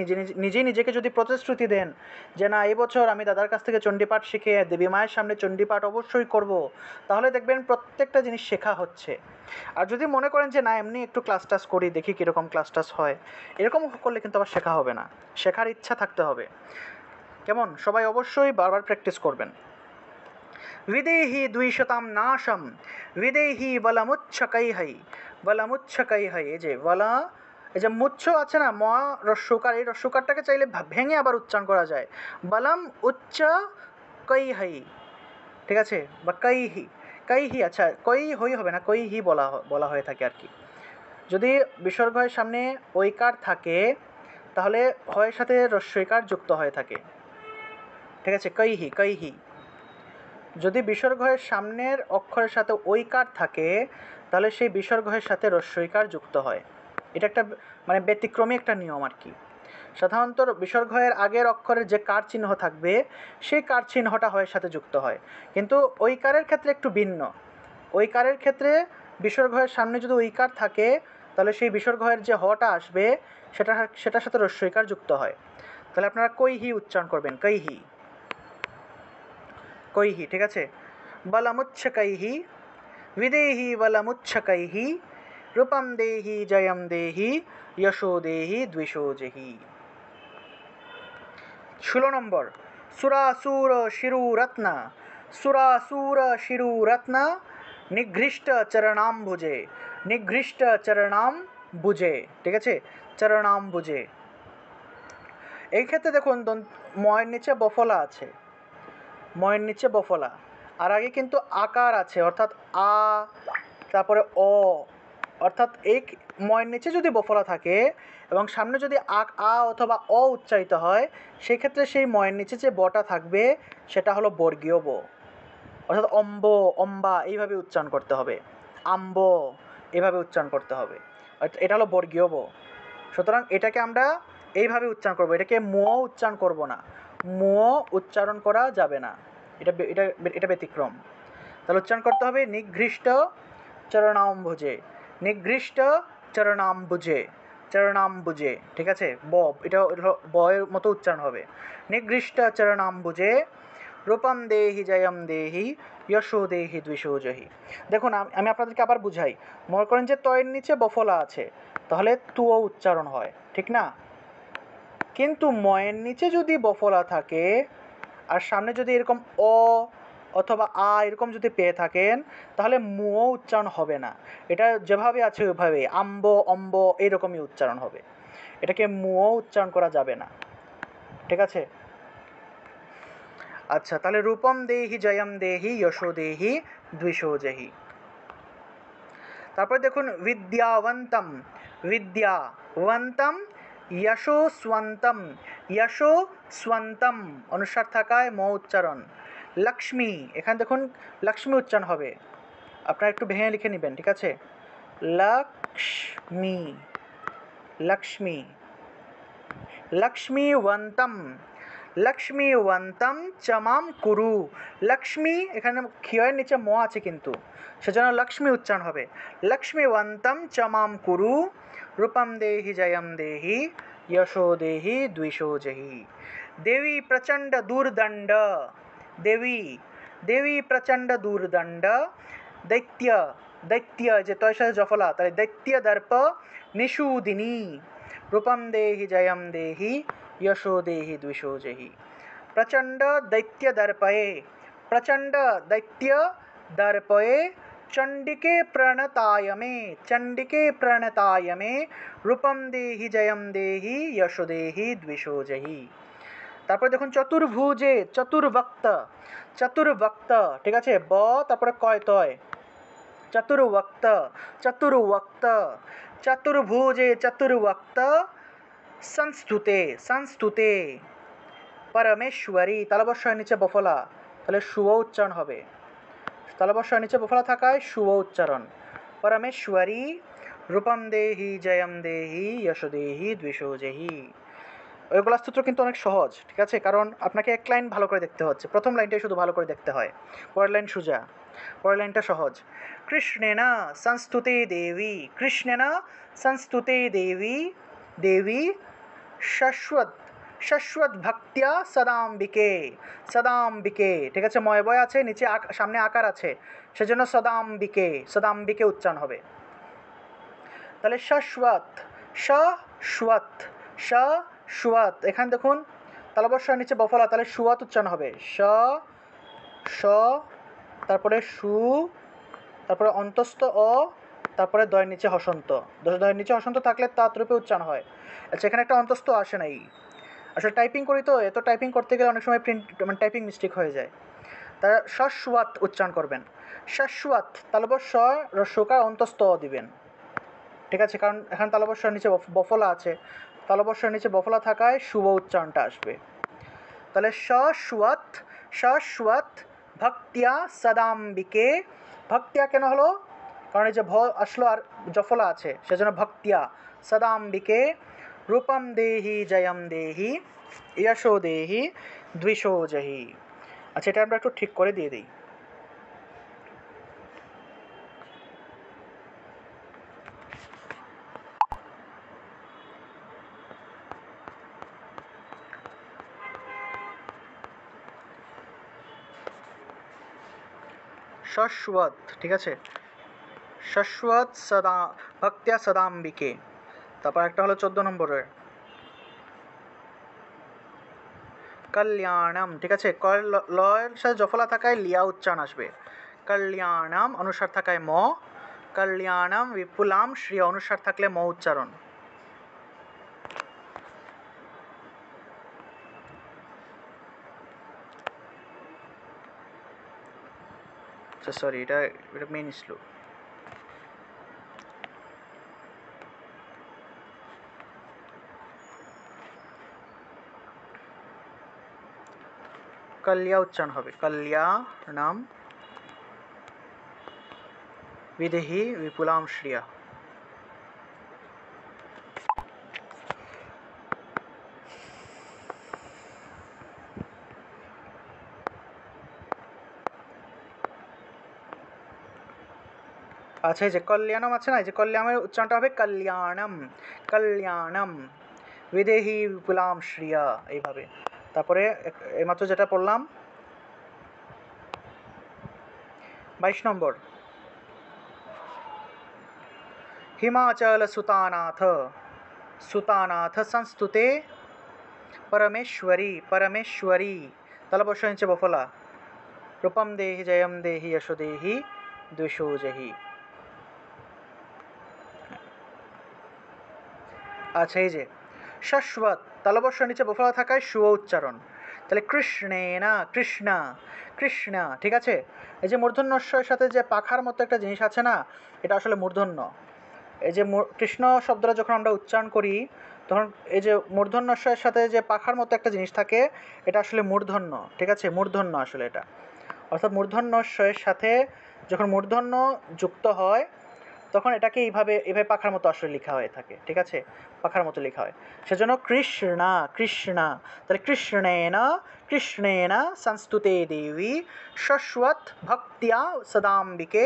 নিজেই নিজেকে যদি প্রতিশ্রুতি দেন যে না এবছর আমি দাদার কাছ থেকে চণ্ডীপাঠ শিখে দেবী মায়ের সামনে চণ্ডীপাঠ অবশ্যই করব তাহলে দেখবেন প্রত্যেকটা জিনিস শেখা হচ্ছে আর যদি মনে করেন যে না এমনি একটু ক্লাস টাস করি দেখি কীরকম ক্লাস টাস হয় এরকম করলে কিন্তু আবার শেখা হবে না শেখার ইচ্ছা থাকতে হবে কেমন সবাই অবশ্যই বারবার প্র্যাকটিস করবেন विदेहि द्विशताम नाशम विदेहि वलमुच्छकैहि এই যে ওয়ালা এই যে মুচ্ছ আছে না ম রস্যকার এই রস্যকারটাকে চাইলে ভেঙে আবার উচ্চারণ করা যায় বলম উচ্চ কৈহি ঠিক আছে বা কৈহি আচ্ছা কই হই হবে না কৈহি বলা হয়ে থাকে আর কি যদি বিসর্গ হয় সামনে ঐকার থাকে তাহলে হয়ের সাথে রস্যইকার যুক্ত হয়ে থাকে ঠিক আছে কৈহি যদি বিসর্গের সামনের অক্ষরের সাথে ঐকার থাকে তাহলে সেই বিসর্গের সাথে রস্যইকার যুক্ত হয় এটা একটা মানে ব্যতিক্রমী একটা নিয়ম আর কি সাধারণত বিসর্গের আগের অক্ষরের যে কার চিহ্ন থাকবে সেই কার চিহ্নটা হয়ের সাথে যুক্ত হয় কিন্তু ঐকারের ক্ষেত্রে একটু ভিন্ন ঐকারের ক্ষেত্রে বিসর্গের সামনে যদি ঐকার থাকে তাহলে সেই বিসর্গের যে হটা আসবে সেটার সাথে রস্যইকার যুক্ত হয় তাহলে আপনারা কৈহি উচ্চারণ করবেন কৈহি ঠিক আছে বলমুচ্ছকৈহি विदेहि वलमुच्छकैहि रूपम देहि जयम देहि यशो देहि द्विषो जहि 16 নম্বর सुरासुर शिरुरत्न निघृष्ट चरणाम्बुजे ঠিক আছে চরণাম্বুজে এই ক্ষেত্রে দেখুন ময়ের নিচে বফলা আছে ময়ের নিচে বফলা আর আগে কিন্তু আকার আছে অর্থাৎ আ তারপরে অ অর্থাৎ এই ময়ের নিচে যদি বফলা থাকে এবং সামনে যদি আ অথবা অ উচ্চারিত হয় সেই ক্ষেত্রে সেই ময়ের নিচে যে বটা থাকবে সেটা হলো বর্গীয় ব অর্থাৎ অম্বা এইভাবে উচ্চারণ করতে হবে আম্ব এইভাবে উচ্চারণ করতে হবে এটা হলো বর্গীয় ব সুতরাং এটাকে আমরা এইভাবে উচ্চারণ করব এটাকে উচ্চারণ করব না উচ্চারণ করা যাবে না এটা ব্যতিক্রম তাহলে উচ্চারণ করতে হবে নিঘৃষ্ট চরণাম্বুজে ঠিক আছে এটা বয়ের মতো উচ্চারণ হবে নিঘৃষ্ট চরণাম্বুজে রূপম দেহি জয়ম দেহি যশো দেহি দ্বিষো জহি দেখুন আমি আপনাদেরকে আবার বুঝাই মনে করেন যে তয়ের নিচে বফলা আছে তাহলে তুও উচ্চারণ হয় ঠিক না কিন্তু ময়ের নিচে যদি বফলা থাকে আর সামনে যদি এরকম অ অথবা আ এরকম যদি পেয়ে থাকেন তাহলে মুও উচ্চারণ হবে না এটা যেভাবে আছে ওইভাবে অম্ব এরকমই উচ্চারণ হবে এটাকে মুও উচ্চারণ করা যাবে না ঠিক আছে আচ্ছা তাহলে রূপম দেহি জয়ম দেহি যশো দেহি দ্বিষো জহি তারপর দেখুন বিদ্যাবন্তম যশো স্বন্তম অনুস্বার থাকায় ম উচ্চারণ লক্ষ্মী এখানে দেখুন লক্ষ্মী উচ্চারণ হবে আপনারা একটু ভেঙে লিখে নেবেন ঠিক আছে লক্ষ্মীবন্তম চমাম কুরু লক্ষ্মী এখানে ক্ষয়ের নিচে ম আছে কিন্তু সেজন্য লক্ষ্মী উচ্চারণ হবে লক্ষ্মীবন্তম চমাম কুরু রূপম দেহি জয়ম দেহি যশো দেহি দ্বিষো জহি দেবী প্রচণ্ড দুর্দণ্ড দৈত্য যে তয় সাথে জফলা তাই দৈত্য দর্প নিষূদিনী রূপম দেহি জয়ম দেহি যশো দেহি দ্বিষো জহি প্রচণ্ড দৈত্য দর্পয়ে चंडिके प्रणताय मे रूपम देहि जयम देहि यशो देहि द्विषो जहि তারপরে দেখুন চতুর্ভুজে, চতুর্ভক্ত, চতুর্ভক্ত, ঠিক আছে, ব তারপরে কয় তয়, চতুর্ভক্ত, চতুর্ভক্ত, চতুর্ভুজে চতুর্ভক্ত, সংস্তুতে, সংস্তুতে পরমেশ্বরী, তালবস্যের নিচে বফলা, তাহলে শুভ উচ্চারণ হবে, তালবস্যের নিচে বফলা থাকায় শুভ উচ্চারণ। পরমেশ্বরী রূপম দেহি জয়ম দেহি যশ দেহি দ্বিষো জহি। ওইগুলা সূত্র কিন্তু অনেক সহজ, ঠিক আছে, কারণ আপনাকে এক লাইন ভালো করে দেখতে হচ্ছে, প্রথম লাইনটাই শুধু ভালো করে দেখতে হয়, পরের লাইন সোজা, পরের লাইনটা সহজ। কৃষ্ণেনা সংস্তুতে দেবী, কৃষ্ণেনা সংস্তুতে দেবী, দেবী শাশ্বত, শাশ্বত ভক্তিয়া সদাম্বিকে, সদাম্বিকে, ঠিক আছে, ময় বয় আছে, নিচে সামনে আকার আছে, সেজন্য সদাম্বিকে, সদাম্বিকে উচ্চারণ হবে। তাহলে শাশ্বত, শাশ্বত, শাশ্বত, এখানে দেখুন তালবস্যের নিচে বফলা, তাহলে সুয়াত উচ্চারণ হবে, স, স, তারপরে সু, তারপরে অন্তস্থ অ, তারপরে দয়ের নিচে হসন্ত, দয়ের নিচে হসন্ত থাকলে তাঁত রূপে উচ্চারণ হয়। আচ্ছা, এখানে একটা অন্তস্থ আসে নাই, আসলে টাইপিং করি তো, এত টাইপিং করতে গেলে অনেক সময় প্রিন্ট মানে টাইপিং মিস্টেক হয়ে যায়, তারা শাশ্বত উচ্চারণ করবেন, শাশ্বত, তালবস্য রস্যকার অন্তস্থ অ দিবেন, ঠিক আছে, কারণ এখানে তালবস্যের নিচে বফলা আছে, তালবস্যের নিচে বফলা থাকায় শুভ উচ্চারণটা আসবে। তাহলে শাশ্বত, শাশ্বত ভক্তিয়া সদাম্বিকে, ভক্তিয়া কেন হলো, কারণ এই যে ভ আসলো আর জফলা আছে, সেজন্য ভক্তিয়া সদাম্বিকে, রূপম দেহি জয়ম দেহি যশো দেহি দ্বিষো জহি। আচ্ছা, এটা আমরা একটু ঠিক করে দিয়ে দিই। শাশ্বত, ঠিক আছে, শাশ্বত সদা ভক্তিয়া সদাম্বিকে। তারপর একটা হলো 14 নম্বরের কল্যাণম, ঠিক আছে, লয়ের সাথে জফলা থাকায় লিয়া উচ্চারণ আসবে, কল্যাণম, অনুসার থাকায় ম, কল্যাণম বিপুলাম শ্রী, অনুসার থাকলে ম উচ্চারণ। আচ্ছা সরি, এটা মেইন স্লো। কল্যা উচ্চারণ হবে, কল্যাণম বিদেহি বিপুলাম শ্রিয়া। আচ্ছা, এই যে কল্যাণম আছে না, এই যে কল্যাণের উচ্চারণটা হবে কল্যাণম, কল্যাণম বিদেহি বিপুলাম শ্রিয়া, এইভাবে। তারপরে এইমাত্র যেটা পড়লাম 22 নম্বর হিমাচল সুতানাথ, সুতানাথ সংস্তুতে পরমেশ্বরী, পরমেশ্বরী, তালবস্য নিচে বফলা, রূপম দেহি জয়ম দেহি যশো দেহি দ্বিষো জহি। আচ্ছা, এই যে শাশ্বত, তালবস্য নিচে বফলা থাকায় শুভ উচ্চারণ, তাহলে কৃষ্ণেনা, কৃষ্ণা, কৃষ্ণা, ঠিক আছে, এই যে মূর্ধন্যস্বয়ের সাথে যে পাখার মতো একটা জিনিস আছে না, এটা আসলে মূর্ধন্য। এই যে কৃষ্ণ শব্দটা যখন আমরা উচ্চারণ করি, তখন এই যে মূর্ধন্যস্বয়ের সাথে যে পাখার মতো একটা জিনিস থাকে, এটা আসলে মূর্ধন্য, ঠিক আছে, মূর্ধন্য আসলে এটা, অর্থাৎ মূর্ধন্যস্বয়ের সাথে যখন মূর্ধন্য যুক্ত হয়, তখন এটাকে এইভাবে এইভাবে পাখার মতো আসলে লেখা হয়ে থাকে, ঠিক আছে, পাখার মতো লেখা হয়, সেজন্য কৃষ্ণা, কৃষ্ণা, তাহলে কৃষ্ণেনা, কৃষ্ণেনা সংস্তুতে দেবী শাশ্বত ভক্তিয়া সদাম্বিকে।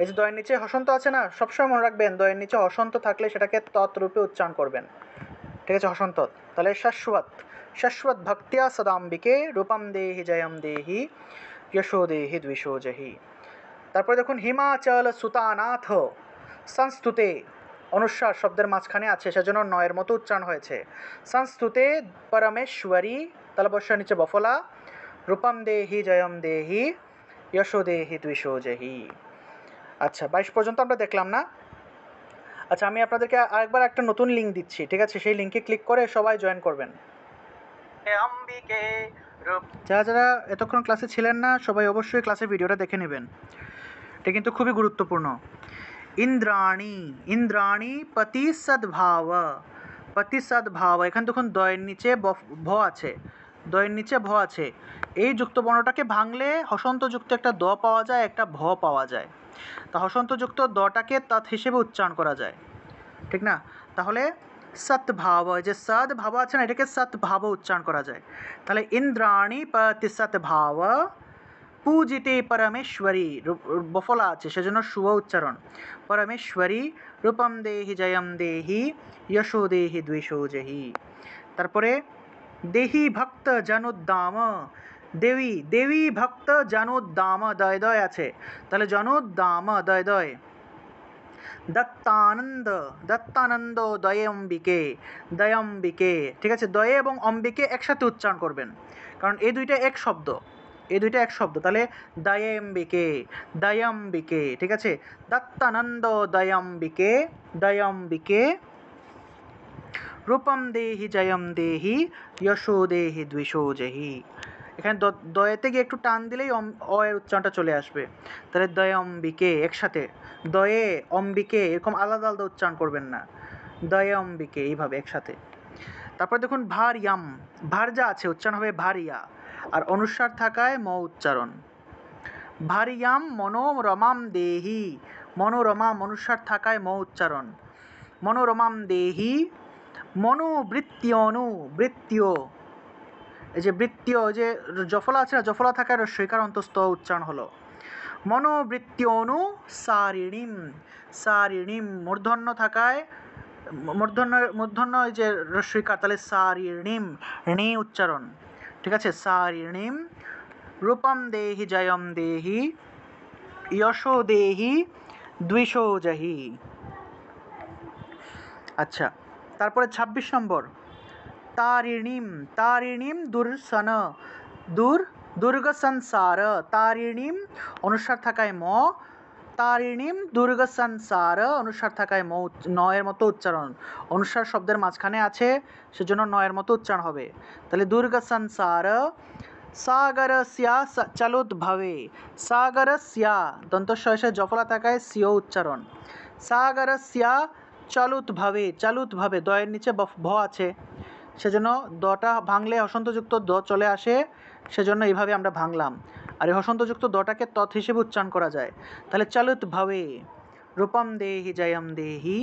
এই যে দয়ের নিচে হসন্ত আছে না, সবসময় মনে রাখবেন দয়ের নিচে হসন্ত থাকলে সেটাকে তৎরূপে উচ্চারণ করবেন, ঠিক আছে, হসন্ত, তাহলে শাশ্বত, শাশ্বত ভক্তিয়া সদাম্বিকে, রূপম দেহি জয়ম দেহি যশো দেহি দ্বিষো জহি। তারপরে দেখুন হিমাচল সুতানাথ সংস্তুতে, অনুস্বার শব্দের মাঝখানে আছে, সেজন্য নয়ের মতো উচ্চারণ হয়েছে, সংস্তুতে পরমেশ্বরী, তালবস্য নিচে বফলা, রূপম দেহি জয়ম দেহি যশো দেহি দ্বিষো জহি। আচ্ছা, 22 পর্যন্ত আমরা দেখলাম না। আচ্ছা, আমি আপনাদেরকে আরেকবার একটা নতুন লিঙ্ক দিচ্ছি, ঠিক আছে, সেই লিঙ্কে ক্লিক করে সবাই জয়েন করবেন। অম্বিকে রূপ। যারা যারা এতক্ষণ ক্লাসে ছিলেন না সবাই অবশ্যই ক্লাসের ভিডিওটা দেখে নেবেন, এটা কিন্তু খুবই গুরুত্বপূর্ণ। ইন্দ্রাণী, ইন্দ্রাণী পতি সদ্ভাব, পতি সদ্ভাব, এখানে দেখুন দয়ের নিচে ভ আছে, দয়ের নিচে ভ আছে। এই যুক্ত বর্ণটাকে ভাঙলে হসন্তযুক্ত একটা দ পাওয়া যায়, একটা ভ পাওয়া যায়। তা হসন্তযুক্ত দটাকে তৎ হিসেবে উচ্চারণ করা যায়, ঠিক না? তাহলে সদ্ভাব, যে সদ্ভাব আছে না, এটাকে সদ্ভাব উচ্চারণ করা যায়। তাহলে ইন্দ্রাণী পতি সদ্ভাব পূজিতে পরমেশ্বরী, বফলা আছে সেজন্য শুভ উচ্চারণ। পরমেশ্বরী রূপম দেহি জয়ম দেহি যশো দেহি দ্বিষো জহি। তারপরে দেহি ভক্ত জনোদ্দাম, দেবী, দেবী ভক্ত জনোদ্দাম, দয় দয় আছে, তাহলে জনোদ্দাম দয় দয়। দত্তানন্দ, দত্তানন্দ দয়ম্বিকে, দয়ম্বিকে, ঠিক আছে? দয়ে এবং অম্বিকে একসাথে উচ্চারণ করবেন, কারণ এই দুইটা এক শব্দ, এই দুইটা এক শব্দ। তাহলে দয়ম্বিকে, দয়ম্বিকে, ঠিক আছে? দত্তানন্দ দয়ম্বিকে, দয়ম্বিকে রূপম দেহি জয়ম দেহি যশো দেহি দ্বিষো জহি। এখানে দয়েতে গিয়ে একটু টান দিলেই অ এর উচ্চারণটা চলে আসবে। তাহলে দয়ম্বিকে একসাথে, দয়ে অম্বিকে এরকম আলাদা আলাদা উচ্চারণ করবেন না, দয়ম্বিকে এইভাবে একসাথে। তারপর দেখুন ভারিয়াম, ভার যা আছে উচ্চারণ হবে ভারিয়া, আর অনুস্বার থাকায় ম উচ্চারণ। ভারিয়াম মনোরমাম দেহি, মনোরমাম অনুস্বার থাকায় ম উচ্চারণ। মনোরমাম দেহি মনোবৃত্তিয়নু, বৃত্তীয়, এই যে বৃত্তীয়, যে জফলা আছে না, জফলা থাকায় রস্যইকার অন্তস্থ উচ্চারণ হলো। মনোবৃত্তিয়নু সারিণীম, সারিণীম মূর্ধন্য থাকায়, মূর্ধন্য এই যে রস্যইকার, তাহলে সারিণীম, ণী উচ্চারণ, ঠিক আছে? সারিণীম রূপম দেহি জয়ম দেহি যশো দেহি দ্বিষো জহি। আচ্ছা, তারপরে 26 নম্বর তারিণীম, তারিণীম দুর্সন, দুর্গ সংসার, তারিণীম অনুস্বার থাকায় ম, তারিণীম দুর্গ সংসার অনুস্বার থাকায় ম, নয়ের মতো উচ্চারণ, অনুস্বার শব্দের মাঝখানে আছে সেজন্য নয়ের মতো উচ্চারণ হবে। তাহলে দুর্গ সংসার সাগরস্যা চলোদ্ভবে, সাগরস্যা দন্তস্বয়ে জফলা থাকায় সিও উচ্চারণ। সাগরস্যা চলুৎভাবে, চলুৎভাবে দয়ের নিচে ভ আছে সেজন্য দটা ভাঙলে হসন্তযুক্ত দ চলে আসে, সেজন্য এইভাবে আমরা ভাঙলাম। আর এই হসন্তযুক্ত দটাকে তৎ হিসেবে উচ্চারণ করা যায়। তাহলে চলুৎভাবে রূপম দেহি জয়ম দেহি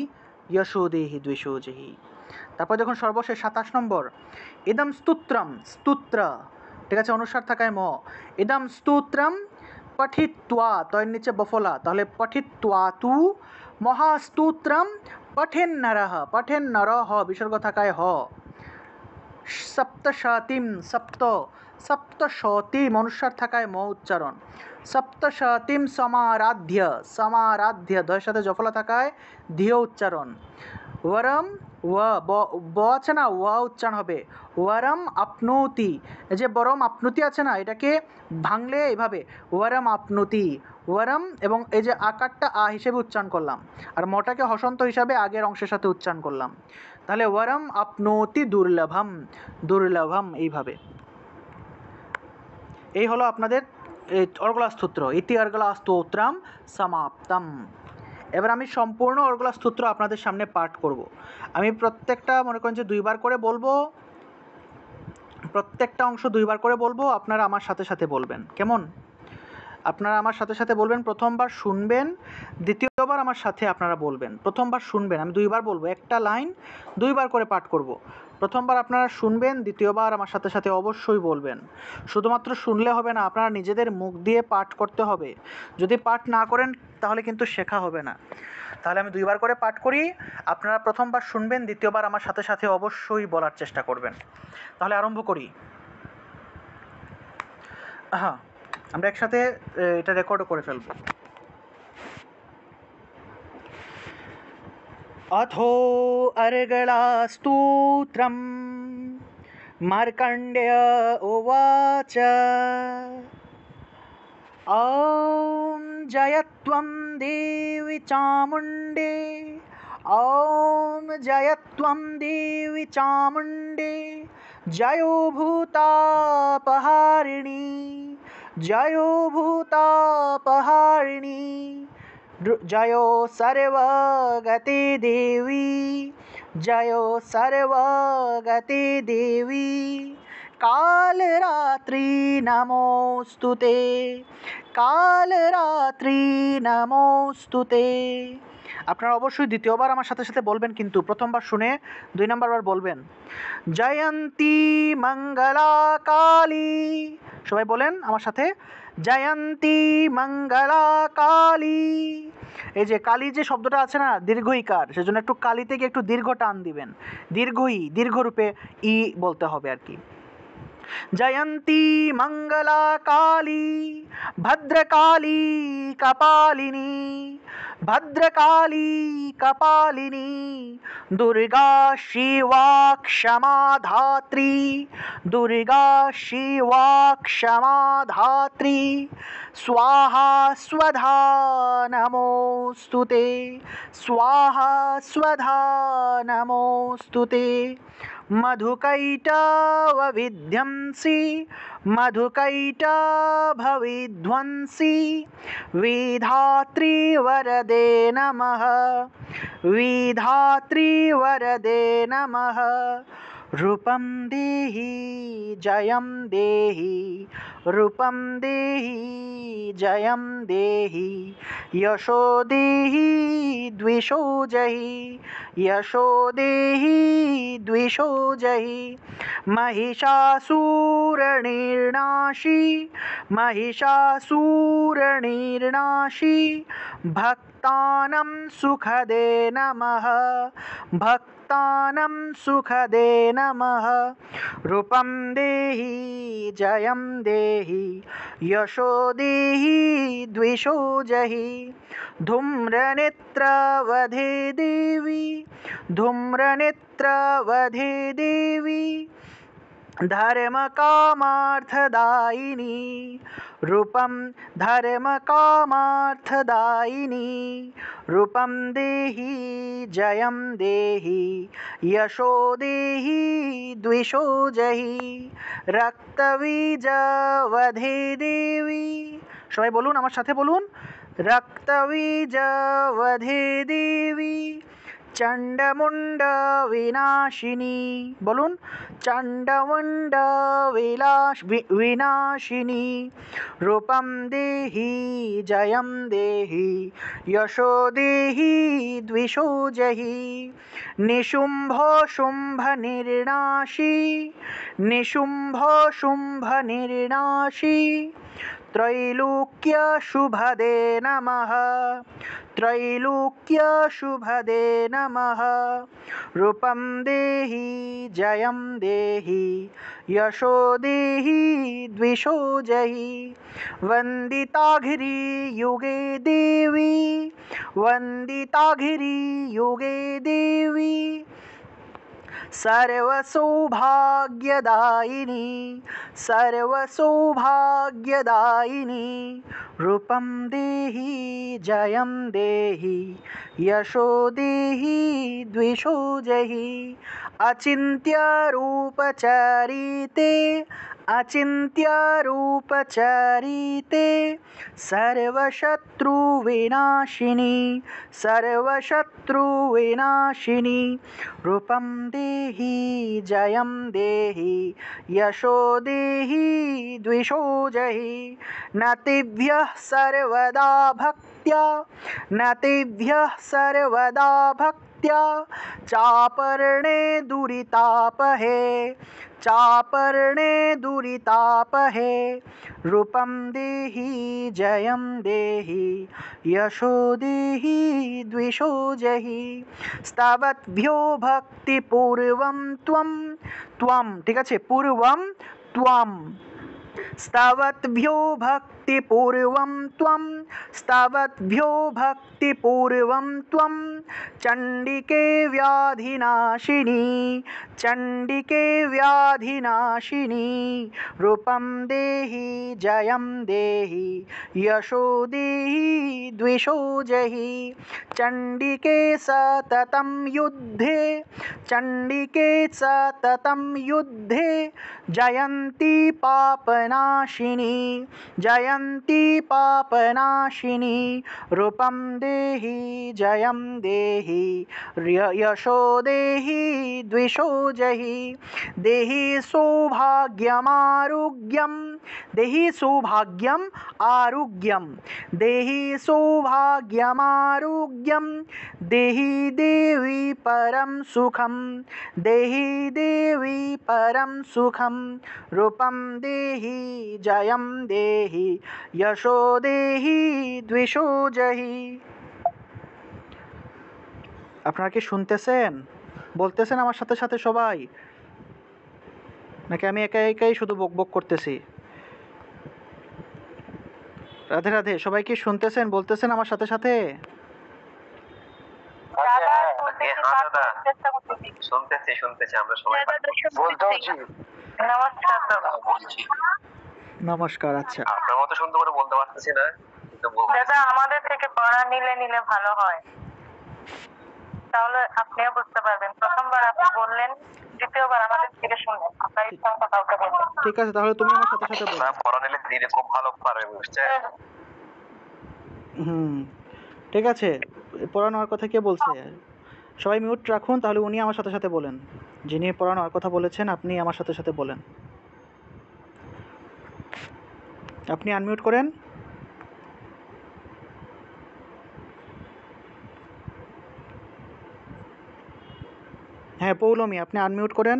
যশো দেহি দ্বিষো জহি। তারপর দেখুন সর্বশেষ 27 নম্বর ইদম স্তোত্রম, স্তোত্র, ঠিক আছে? অনুস্বার থাকায় ম। ইদম স্তোত্রম পঠিত্বা, তয়ের নিচে বফলা, তাহলে পঠিত্বা তু মহাস্তোত্রম পঠেন নরঃ, পঠেন নরঃ বিসর্গ থাকায় হ। সপ্তশতীম, সপ্ত, সপ্তশতীম অনুস্বার থাকায় ম উচ্চারণ। সপ্তশতীম সমারাধ্য, সমারাধ্য দয়ের সাথে জফলা থাকায় ধিয় উচ্চারণ। ওয়ারম, ব আছে না, ওয়া উচ্চারণ হবে। ওয়ারম আপনোতি, এই যে বরম আপনুতি আছে না, এটাকে ভাঙলে এইভাবে ওয়ারম আপনুতি, ওয়ারম, এবং এই যে আকারটা আ হিসেবে উচ্চারণ করলাম, আর মটাকে হসন্ত হিসাবে আগের অংশের সাথে উচ্চারণ করলাম। তাহলে ওয়ারম আপনোতি দুর্লভম, দুর্লভম এইভাবে। এই হলো আপনাদের অর্গলা স্তোত্র, ইতি অর্গলা স্তোত্রম সমাপ্তম। এবার আমি সম্পূর্ণ অর্গলা স্তোত্র আপনাদের সামনে পাঠ করব। আমি প্রত্যেকটা মনে করেন যে 2 বার করে বলবো, প্রত্যেকটা অংশ 2 বার করে বলবো, আপনারা আমার সাথে সাথে বলবেন, কেমন? আপনারা আমার সাথে সাথে বলবেন, প্রথমবার শুনবেন, দ্বিতীয়বার আমার সাথে আপনারা বলবেন। প্রথমবার শুনবেন, আমি 2 বার বলবো, একটা লাইন 2 বার করে পাঠ করব। প্রথমবার আপনারা শুনবেন, দ্বিতীয়বার আমার সাথে সাথে অবশ্যই বলবেন। শুধুমাত্র শুনলে হবে না, আপনারা নিজেদের মুখ দিয়ে পাঠ করতে হবে। যদি পাঠ না করেন তাহলে কিন্তু শেখা হবে না। তাহলে আমি 2 বার করে পাঠ করি, আপনারা প্রথমবার শুনবেন, দ্বিতীয়বার আমার সাথে সাথে অবশ্যই বলার চেষ্টা করবেন। তাহলে আরম্ভ করি। হ্যাঁ, আমরা একসাথে এটা রেকর্ডও করে ফেলব। अथो अर्गलास्तोत्रम् मार्कण्डेय उवाच ॐ जयत्वं देवि चामुण्डे, ॐ जयत्वं देवि चामुण्डे जयो भूतापहारिणी जयो भूतापहारिणी जयो सर्वगति देवी जयो सर्वगति देवी कालरात्रि नमोस्तुते कालरात्रि नमोस्तुते। আপনারা অবশ্যই দ্বিতীয়বার আমার সাথে সাথে বলবেন, কিন্তু প্রথমবার শুনে 2 নাম্বার বলবেন জয়ন্তী মঙ্গলা কালী। সবাই বলেন আমার সাথে, জয়ন্তী মঙ্গলা কালী। এই যে কালী যে শব্দটা আছে না, দীর্ঘইকার, সেজন্য একটু কালী থেকে একটু দীর্ঘ টান দিবেন, দীর্ঘ রূপে ই বলতে হবে আর কি। जयंती मंगला काली भद्रकाली कपालिनी भद्रकाली कपालिनी दुर्गा शिवा क्षमा धात्री दुर्गा शिवा क्षमा धात्री स्वाहा स्वधा नमोस्तुते स्वाहा स्वधा नमोस्तुते मधुकैटवविध्वंसी मधुकैटभविध्वंसी विधात्री वरदे नमः विधात्री वरदे नमः। रूपं देहि जयं देहि रूपं देहि जयं देहि यशो देहि द्विषो जहि यशो देहि द्विषो जहि महिषासुरनिर्नाशी महिषासुरनिर्नाशी भक्तानां सुखदे नमः भक्तानां सुखदे नमः। रूपं देहि जयं देहि यशो देहि द्विषो जहि धूम्रनेत्रवधे देवी धूम्रनेत्रवधे देवी धर्मकामार्थदायिनी रूपं धर्मकामार्थदायिनी रूपं देहि जयं देहि यशो देहि द्विषो जहि रक्तबीजवधे देवी। সবাই বলুন আমার সাথে বলুন, रक्तबीजवधे देवी चंडमुंड विनाशिनी बोलून चंडमुंड विनाशिनी रूपं देहि जयं देहि यशो देहि द्विषो जहि निशुंभ शुंभ निर्नाशी निशुंभ शुंभ निर्नाशी त्रैलोक्य शुभदे नमः त्रैलोक्य शुभदे नमः। रूपं देहि जयं देहि यशो देहि द्विषो जहि वंदिताघ्रि युगे देवी वंदिताघ्रि युगे देवी सर्वसौभाग्यदायिनी सर्वसौभाग्यदायिनी रूपं देहि जयं देहि यशो देहि द्विषो जहि अचिन्त्यरूपचरिते अचिन्त्यरूपचरिते सर्वशत्रुविनाशिनी सर्वशत्रुविनाशिनी रूपं देहि जयं देहि यशो देहि द्विषो जहि नतिभ्यः सर्वदा भक्त्या नतिभ्यः सर्वदा भक्त्या चापर्णे दुरितापहे चापर्णे दुरितापहे रूपं देहि जयं देहि यशो देहि द्विषो जहि स्तवद्भ्यो भक्तिपूर्वं त्वं त्वं ठीक আছে पूर्वं त्वं स्तवद्भ्यो भक्तिपूर्वं त्वं स्तवद्भ्यो भक्तिपूर्वं त्वं चण्डिके व्याधिनाशिनी चण्डिके व्याधिनाशिनी रूपं देहि जयं देहि यशो देहि द्विषो जहि चण्डिके सततं युद्धे चण्डिके सततं युद्धे जयन्ती पापनाशिनी जयन्ती पापनाशिनी रूपं देहि जयं देहि यशो देहि द्विषो जहि देहि सौभाग्यमारोग्यं देहि सौभाग्यम् आरोग्यं देहि सौभाग्यमारोग्यं देहि देवी परं सुखं देहि देवी परं सुखं रूपं देहि जयं देहि यशो देहि द्विषो जहि। আপনারা কি শুনতেছেন? বলতেছেন আমার সাথে সাথে সবাই, নাকি আমি একা একাই শুধু বকবক করতেছি? রাধে রাধে। সবাই কি শুনতেছেন, বলতেছেন আমার সাথে সাথে? শুনতেছি আমরা সবাই নমস্কার। আচ্ছা, আপনার মতো সুন্দর করে বলতে পারতেছি না, কিন্তু দাদা আমাদের থেকে পড়া নিলে ভালো হয়, তাহলে আপনিও বুঝতে পারবেন। প্রথমবার আপনি বললেন, দ্বিতীয়বার আমাদের থেকে শুনলেন, আপনার ইচ্ছা মতো কাউকে বলবেন। ঠিক আছে, তাহলে তুমি আমার সাথে সাথে বলো। পড়া নিলে দিদি খুব ভালো পারে, বুঝছেন? ঠিক আছে। পড়ানোর কথা কে বলছে? সবাই মিউট রাখুন, তাহলে উনি আমার সাথে সাথে বলেন। যিনি পড়ানোর কথা বলেছেন আপনি আমার সাথে সাথে বলেন। আপনি আনমিউট করেন। হ্যাঁ পৌলমী, আপনি আনমিউট করেন।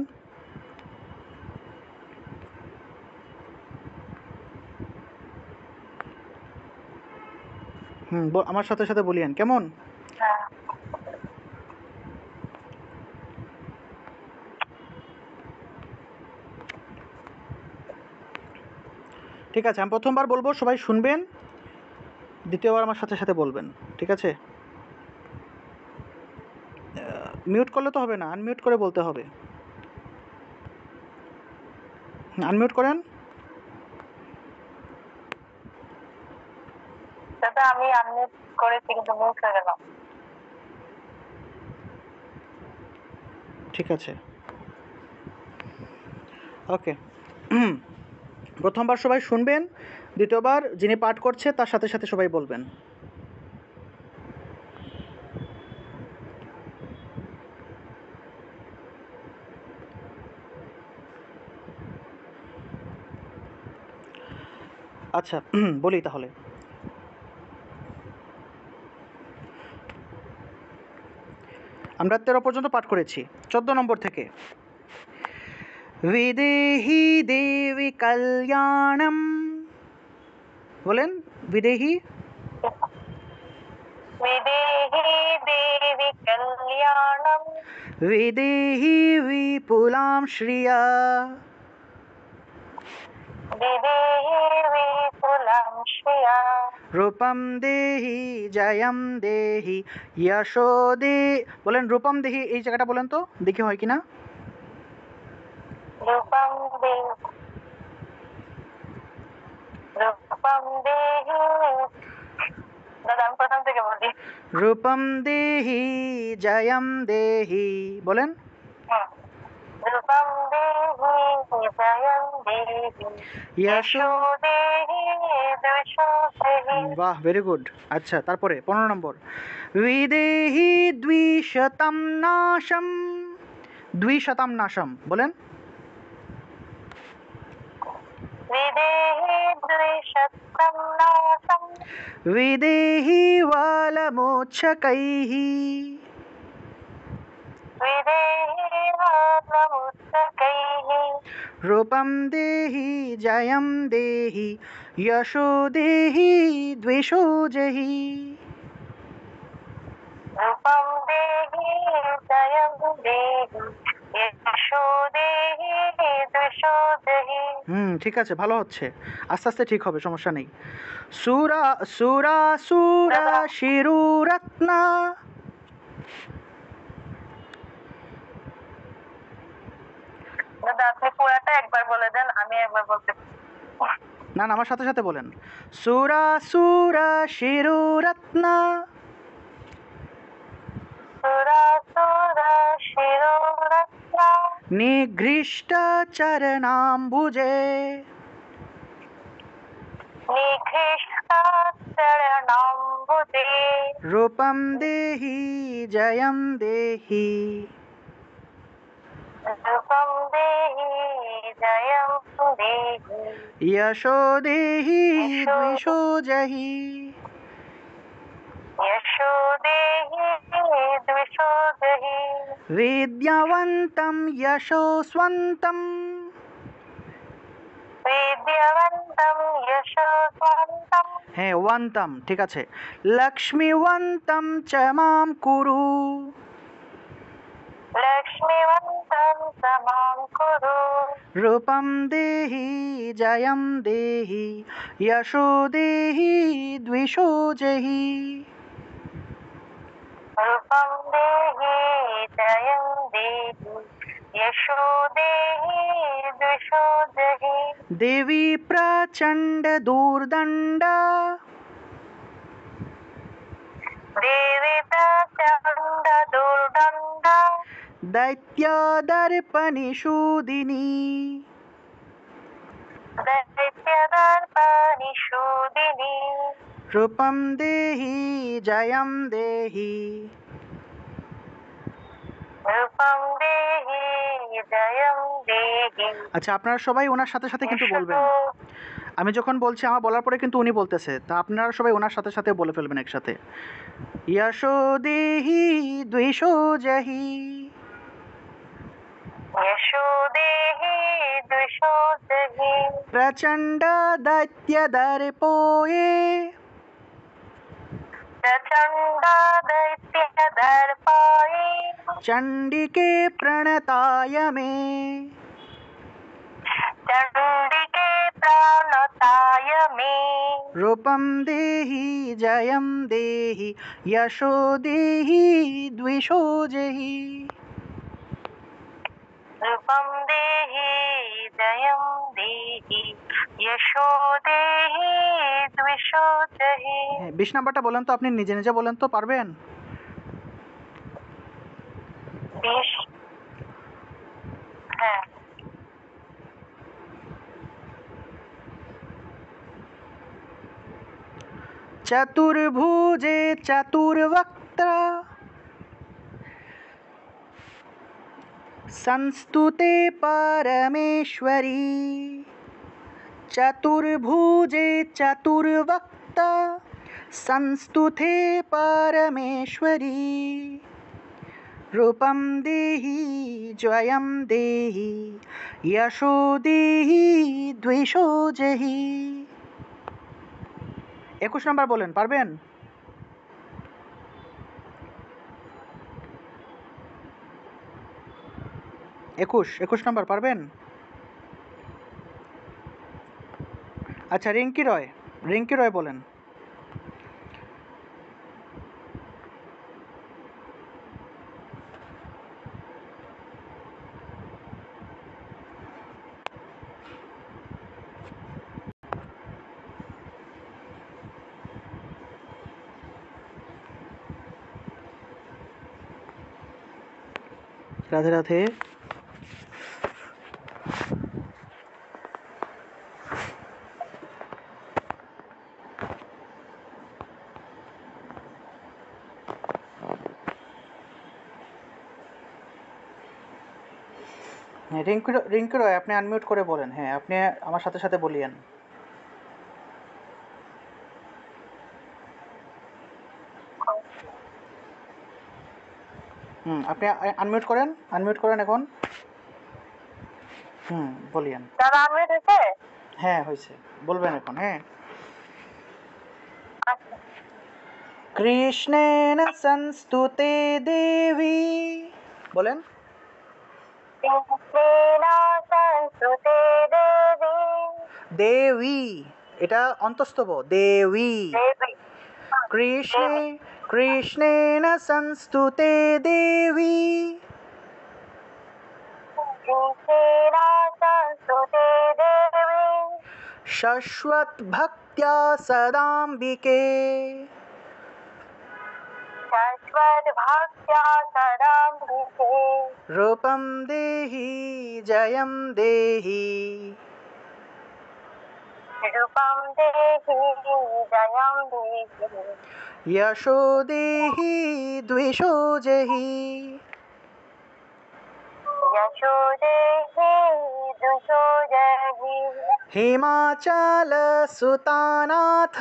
আমার সাথে সাথে বলিয়েন, কেমন? ঠিক আছে, আমি প্রথমবার বলবো, সবাই শুনবেন, দ্বিতীয়বার আমার সাথে সাথে বলবেন, ঠিক আছে? মিউট করলে তো হবে না, আনমিউট করে বলতে হবে। আনমিউট করেন। দাদা আমি আনমিউট করেছি কিন্তু মিউট হয়ে গেল। ঠিক আছে, ওকে। প্রথমবার সবাই শুনবেন, দ্বিতীয়বার যিনি পাঠ করছে তার সাথে সাথে সবাই বলবেন। আচ্ছা, বলি তাহলে। আমরা 13 পর্যন্ত পাঠ করেছি, 14 নম্বর থেকে। विदेही देवी कल्याणम, बोलें विदेही विदेही देवी कल्याणम विदेही विपुलां श्रिया विदेही विपुलां श्रिया रूपम देहि जयम देहि यशो दे, बोलें रूपम देहि। এই জায়গাটা বলেন তো দেখি হয় কিনা। रूपम देहि दादा हम प्रथम থেকে বলি। रूपम देहि जयम देहि, बोलें रूपम देहि जयम देहि यशो देहि द्विषो देहि। वाह, वेरी गुड। अच्छा, তারপরে 15 নম্বর। विदेहि द्विशतम नाशम, द्विशतम नाशम, बोलें विदेहि द्विशतम नाशम विदेहि वालमोक्षकैः विदेहि वालमोक्षकैः रूपं देहि जयं देहि यशो देहि द्विषो जहि रूपं देहि जयं देहि यशो देहि द्विषो जहि। ঠিক আছে, ভালো হচ্ছে, আস্তে আস্তে ঠিক হবে, সমস্যা নেই। সুরা সুরা সুরা দাদা। শিরুরত্ন। দাদা আপনি পুরাটা একবার বলে দেন, আমি একবার বলতে। না না, আমার সাথে সাথে বলেন। সুরা সুরা শিরুরত্ন। সুরা সুরা শিরোরত্ন। নিঘৃষ্ট চরণাম্বুজে। নিঘৃষ্টচরণাম্বুজে। রূপম দেহি জয়ম দেহি। রূপম দেহি জয়ম দেহি। यशो देहि यशो द्विषो जहि। यशो देहि द्विषो जहि। विद्यावन्तं यशोस्वन्तं। विद्यावन्तं यशोवन्तं। হ্যাঁ, ওয়ান্তাম ঠিক আছে। লক্ষ্মীবন্तं চ মাম কুরু। लक्ष्मीवन्तं च मां कुरु। রূপম দেহি জয়ম দেহি। यशो देहि द्विषो जहि। रूपं देहि जयं देहि। यशो देहि द्विषो जहि। देवी प्रचण्ड दुर्दण्ड। देवी प्रचण्ड दुर्दण्ड। दैत्यदर्पनिषूदिनी। दैत्यदर्पनिषूदिनी। रूपम देहि जयम देहि। रूपं देहि जयं देहि। আচ্ছা, আপনারা সবাই ওনার সাথে সাথে কিন্তু বলবেন। আমি যখন বলছি আমার বলার পরে কিন্তু উনি বলতেছে, তা আপনারা সবাই ওনার সাথে সাথে বলে ফেলবেন একসাথে। यशो देहि द्विषो जहि। यशो देहि द्विषो जहि। प्रचण्ड दैत्यदर्पोये। प्रचण्ड दैत्यदर्पायै। चण्डिके प्रणताय मे। चण्डिके प्राणताय मे। रूपम देहि जयम देहि। यशो देहि द्विषो जहि। रूपं देहि जयं देहि। यशो देहि द्विषो जहि। 20 নাম্বারটা বলেন তো, আপনি নিজে নিজে বলেন তো, পারবেন? 20। হ্যাঁ। चतुर्भुजे चतुर्वक्त्र। संस्तुते परमेश्वरी। चतुर्भुजे चतुर्वक्त्र। संस्तुते परमेश्वरी। रूपम देहि जयम देहि। यशो देहि द्विषो जहि। 21 নাম্বার বলেন, পারবেন? 21 নাম্বার পারবেন? আচ্ছা, রিঙ্কি রয় বলেন। রাধে রাধে। হ্যাঁ, রিঙ্কি রয়, আপনি আনমিউট করে বলেন। হ্যাঁ, আপনি আমার সাথে সাথে বলিয়েন। আপনি আনমিউট করেন এখন। বলিয়েন। দাদা আমি দিতে। হ্যাঁ, হয়েছে, বলবেন এখন। হ্যাঁ। আচ্ছা। কৃষ্ণেন সংস্তুতে দেবী। বলেন। কৃষ্ণেন সংস্তুতে দেবী দেবী, এটা অন্তস্তব, দেবী। দেবী কৃষ্ণে কৃষ্ণেন সংস্তুতে দেবী কৃষ্ণেন সংস্তুতে দেবী শাশ্বত ভক্ত্যা সদাম্বিকে শাশ্বত ভক্ত্যা সদাম্বিকে রূপম দেহি জয়ম দেহি রূপম দেহি জয়ম দেহি यशो देहि द्विषो जहि यशो देहि दुषो जहि हिमाचल सुतानाथ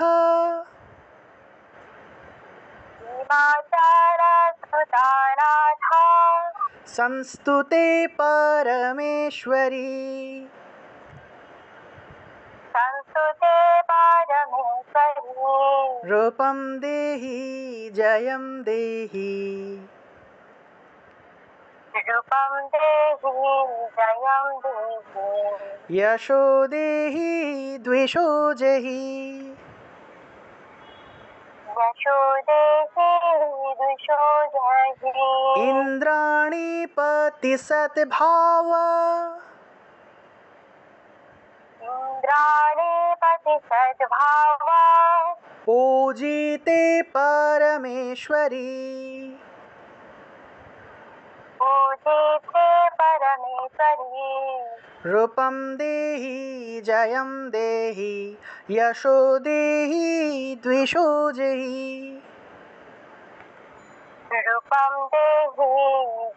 हिमाचल सुतानाथ संस्तुते परमेश्वरी संस्तुते परमेश्वरी रूपं देहि जयं देहि रूपं देहि जयं देहि यशो देहि द्विषो जहि यशो देहि दुषो जहि इन्द्राणि पतिसद्भाव इन्द्राणि पति सद्भाव पूजिते परमेश्वरी पूजिते परमेश्वरी रूपं देहि जयं देहि यशो देहि द्विषो जहि रूपं देहि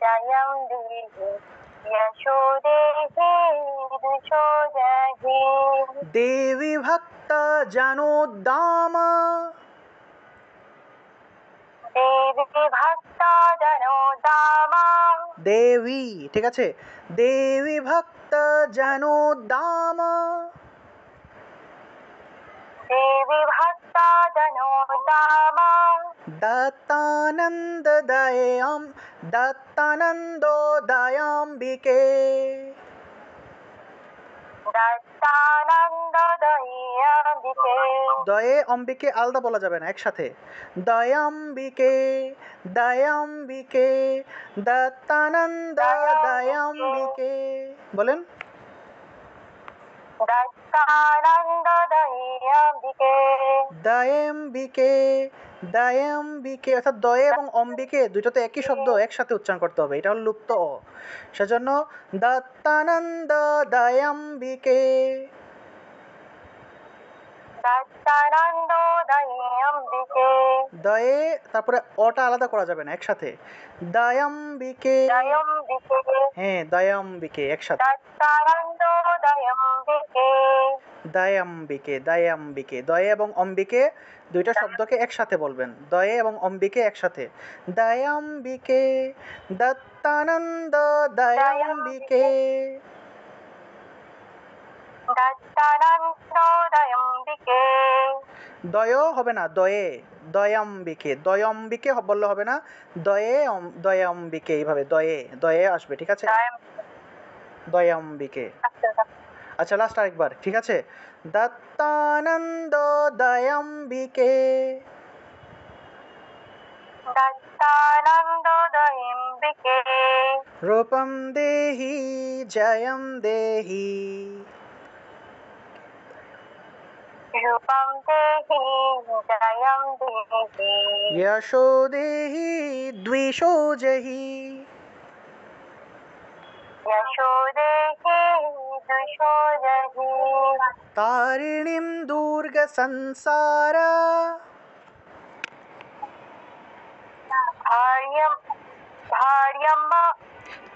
जयं देहि यशो देहि दुषो जहि देवी भक्त जनोद्दाम देवी भक्त जनो दामा देवी, ঠিক আছে, देवी भक्त जनोद्दाम देवी भक्त जनो दामा दत्तानन्दोदयाम्बिके दत्तानन्द दयाम्बिके দয়ে অম্বিকে আলাদা বলা যাবে না, একসাথে দয়াম্বিকে দয়াম্বিকে দত্তানন্দ দয়াম্বিকে বলেন। दत्तानन्द दयाम्बिके দয়াম্বিকে দয়াম্বিকে, অর্থাৎ দয়ে এবং অম্বিকে দুটো তো একই শব্দ, একসাথে উচ্চারণ করতে হবে, এটা হলো লুপ্ত অ, সেজন্য দত্তানন্দ দয়াম্বিকে দত্তানন্দ দয়াম্বিকে দয়ে তারপরে অটা আলাদা করা যাবে না, একসাথে দয়াম্বিকে, দয়াম্বিকে হ্যাঁ দয়াম্বিকে একসাথে দত্তানন্দ দয়াম্বিকে দয়াম্বিকে দয়াম্বিকে, দয়ে এবং অম্বিকে দুইটা শব্দকে একসাথে বলবেন, দয়ে এবং অম্বিকে একসাথে দয়াম্বিকে দত্তানন্দ দয়াম্বিকে দত্তানন্দ দয়াম্বিকে দয় হবে না, দয়ে দয়াম্বিকে, দয়াম্বিকে বললে হবে না, দয়ে দয়াম্বিকে, এইভাবে দয়ে দয়ে আসবে, ঠিক আছে, দয়াম্বিকে। আচ্ছা লাস্ট আরেকবার, ঠিক আছে, দত্তানন্দ দয়াম্বিকে দত্তানন্দ দয়াম্বিকে রূপম দেহি জয়ম দেহি রূপম দেহি জয়ম দেহি यशो देहि द्विषो जहि यशो देहि दुषो जहि तारिणीं दुर्ग संसार भार्यं भार्यम्ब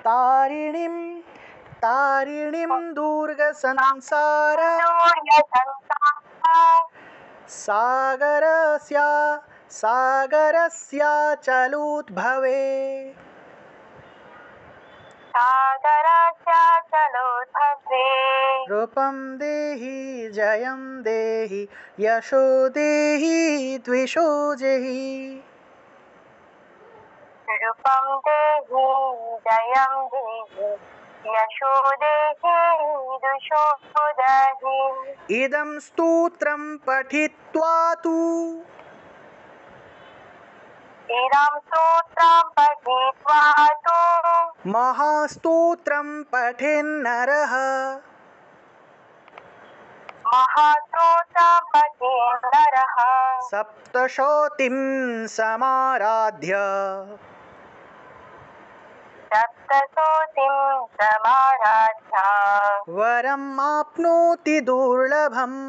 तारिणीं तारिणीं दुर्ग संसार सागरस्य सागरस्य चलुद्भवे सागरस्य चलोद्भवे रूपं देहि जयं देहि यशो देहि द्विषो जहि रूपं देहि जयं देहि यशोदेहि दुषोदहि इदं स्तोत्रं पठित्वा तु इदं सूत्रं पठित्वा तु महास्तोत्रं पठेन्नरः महासूत्रं पठेन्नरः सप्तशतीं समाराध्य सप्तशतीं समाराध्य वरम् आप्नोति दुर्लभम्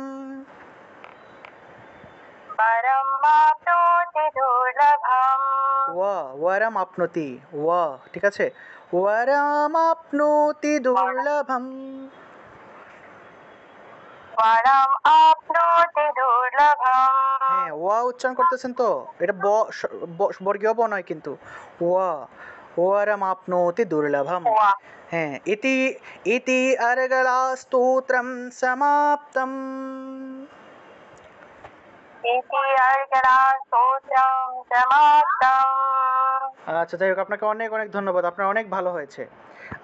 परमाप्नोति दुर्लभम् वरम आपनोति ठीक আছে वरम आपनोति दुर्लभम वरम् आप्नोति दुर्लभम् হ্যাঁ উচ্চারণ করতেছেন তো এটা বর্গীয় ব নয় কিন্তু वरम आपनोति दुर्लभम হ্যাঁ इति इति अर्गला स्तोत्रम समाप्तम इति अर्गला स्तोत्रं समाप्तम् আচ্ছা যাই হোক আপনাকে অনেক অনেক ধন্যবাদ আপনার অনেক ভালো হয়েছে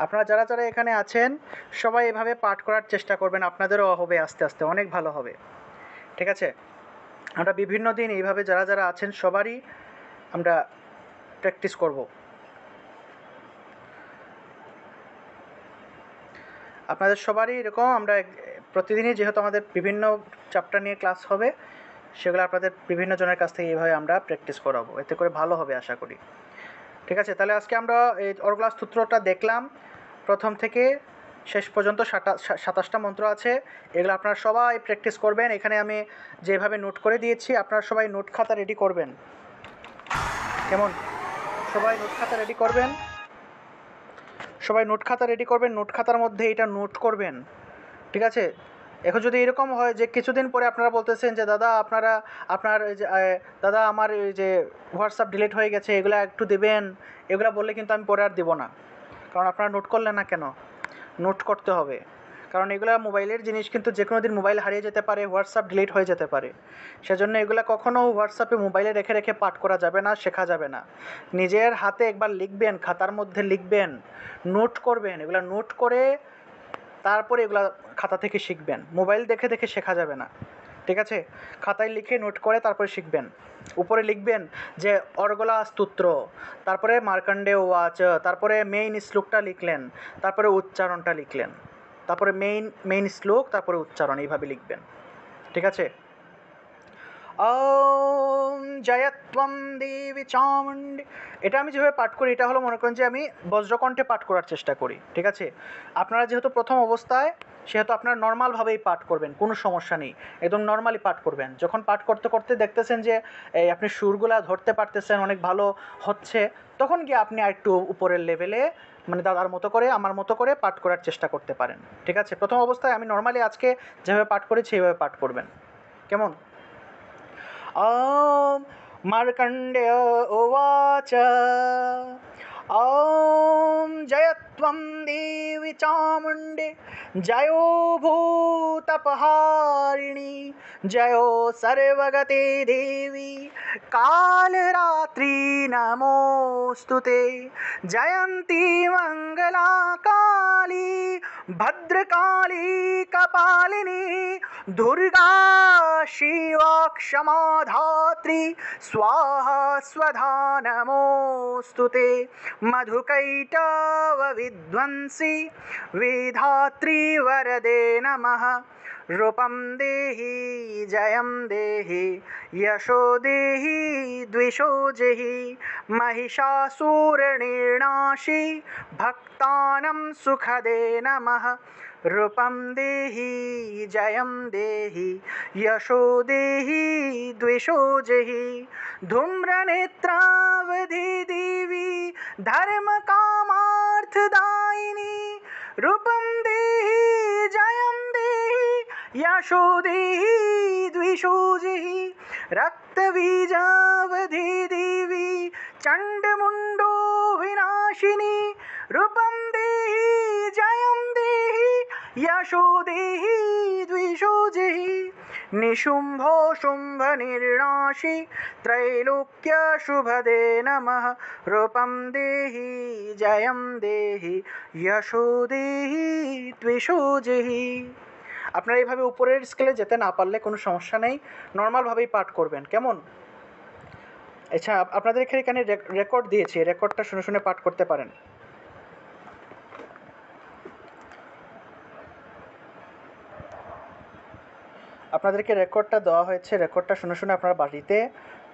আপনারা যারা যারা এখানে আছেন সবাই এভাবে পাঠ করার চেষ্টা করবেন আপনাদেরও হবে আস্তে আস্তে অনেক ভালো হবে ঠিক আছে আমরা বিভিন্ন দিন এইভাবে যারা যারা আছেন সবারই আমরা প্র্যাকটিস করব আপনাদের সবারই এরকম আমরা প্রতিদিনই যেহেতু আমাদের বিভিন্ন চ্যাপ্টার নিয়ে ক্লাস হবে সেগুলো আপনাদের বিভিন্ন জনের কাছ থেকে এইভাবে আমরা প্র্যাকটিস করাবো এতে করে ভালো হবে আশা করি ঠিক আছে তাহলে আজকে আমরা এই অর্গলা সূত্রটা দেখলাম প্রথম থেকে শেষ পর্যন্ত 27টা মন্ত্র আছে এগুলো আপনারা সবাই প্র্যাকটিস করবেন এখানে আমি যেভাবে নোট করে দিয়েছি আপনারা সবাই নোট খাতা রেডি করবেন কেমন সবাই নোট খাতা রেডি করবেন সবাই নোট খাতা রেডি করবেন নোট খাতার মধ্যে এটা নোট করবেন ঠিক আছে এখন যদি এরকম হয় যে কিছুদিন পরে আপনারা বলতেছেন যে দাদা আপনার এই যে দাদা আমার এই যে হোয়াটসঅ্যাপ ডিলিট হয়ে গেছে এগুলো একটু দেবেন এগুলো বললে কিন্তু আমি পরে আর দেবো না কারণ আপনারা নোট করলেন না কেন নোট করতে হবে কারণ এগুলো মোবাইলের জিনিস কিন্তু যে কোনো দিন মোবাইল হারিয়ে যেতে পারে হোয়াটসঅ্যাপ ডিলিট হয়ে যেতে পারে সেজন্য এগুলো কখনও হোয়াটসঅ্যাপে মোবাইলে রেখে রেখে পাঠ করা যাবে না শেখা যাবে না নিজের হাতে একবার লিখবেন খাতার মধ্যে লিখবেন নোট করবেন এগুলো নোট করে তারপরে এগুলো খাতা থেকে শিখবেন মোবাইল দেখে দেখে শেখা যাবে না ঠিক আছে খাতায় লিখে নোট করে তারপরে শিখবেন উপরে লিখবেন যে অর্গলা স্তোত্র তারপরে মার্কণ্ডেয় উবাচ তারপরে মেইন শ্লোকটা লিখলেন তারপরে উচ্চারণটা লিখলেন তারপরে মেইন শ্লোক তারপরে উচ্চারণ এইভাবে লিখবেন ঠিক আছে ওম জয়ত্বম দেবী চামুণ্ডী এটা আমি যেভাবে পাঠ করি এটা হলো মনে করেন যে আমি বজ্রকণ্ঠে পাঠ করার চেষ্টা করি ঠিক আছে আপনারা যেহেতু প্রথম অবস্থায় সেহেতু আপনারা নর্মালভাবেই পাঠ করবেন কোনো সমস্যা নেই একদম নর্মালি পাঠ করবেন যখন পাঠ করতে করতে দেখতেছেন যে আপনি সুরগুলা ধরতে পারতেছেন অনেক ভালো হচ্ছে তখন গিয়ে আপনি আরেকটু উপরের লেভেলে মানে দাদার মতো করে আমার মতো করে পাঠ করার চেষ্টা করতে পারেন ঠিক আছে প্রথম অবস্থায় আমি নর্মালি আজকে যেভাবে পাঠ করেছি সেইভাবে পাঠ করবেন কেমন ॐ मार्कण्डेय उवाच ॐ जयत्वं देवी चामुण्डे जयो भूतपहारिणी जयो सर्वगते देवी कालरात्रि नमोऽस्तु ते जयन्ती मङ्गला काली भद्रकाली कपालिनी दुर्गा शिवा क्षमा धात्री स्वाहा स्वधा नमोऽस्तु ते मधुकैटव विध्वंसी विधात्री वरदे नमः रूपं देहि जयं देहि यशो देहि द्विषो जहि महिषासुरनिर्नाशी भक्तानां सुखदे नमः रूपं देहि जयं देहि यशो देहि द्विषो जहि धूम्रनेत्रावधि देवी धर्मकामार्थदायिनी रूपं देहि जयं देहि यशो देहि द्विषो जहि रक्तबीजावधि देवी चण्डमुण्डो विनाशिनी रूपं देहि जयं देहि यशो देहि द्विषो जहि निशुम्भ शुम्भ निर्नाशी त्रैलोक्य शुभदे नमः रूपं देहि जयं देहि यशो देहि त्विषो जेहि। আপনারা এইভাবে উপরের স্কেলে যেতে না পারলে কোনো সমস্যা নেই, নর্মালভাবেই পাঠ করবেন, কেমন? আচ্ছা, আপনাদের এখানে রেকর্ড দিয়েছি, রেকর্ডটা শুনে শুনে পাঠ করতে পারেন। আপনাদেরকে রেকর্ডটা দেওয়া হয়েছে, রেকর্ডটা শুনে শুনে আপনারা বাড়িতে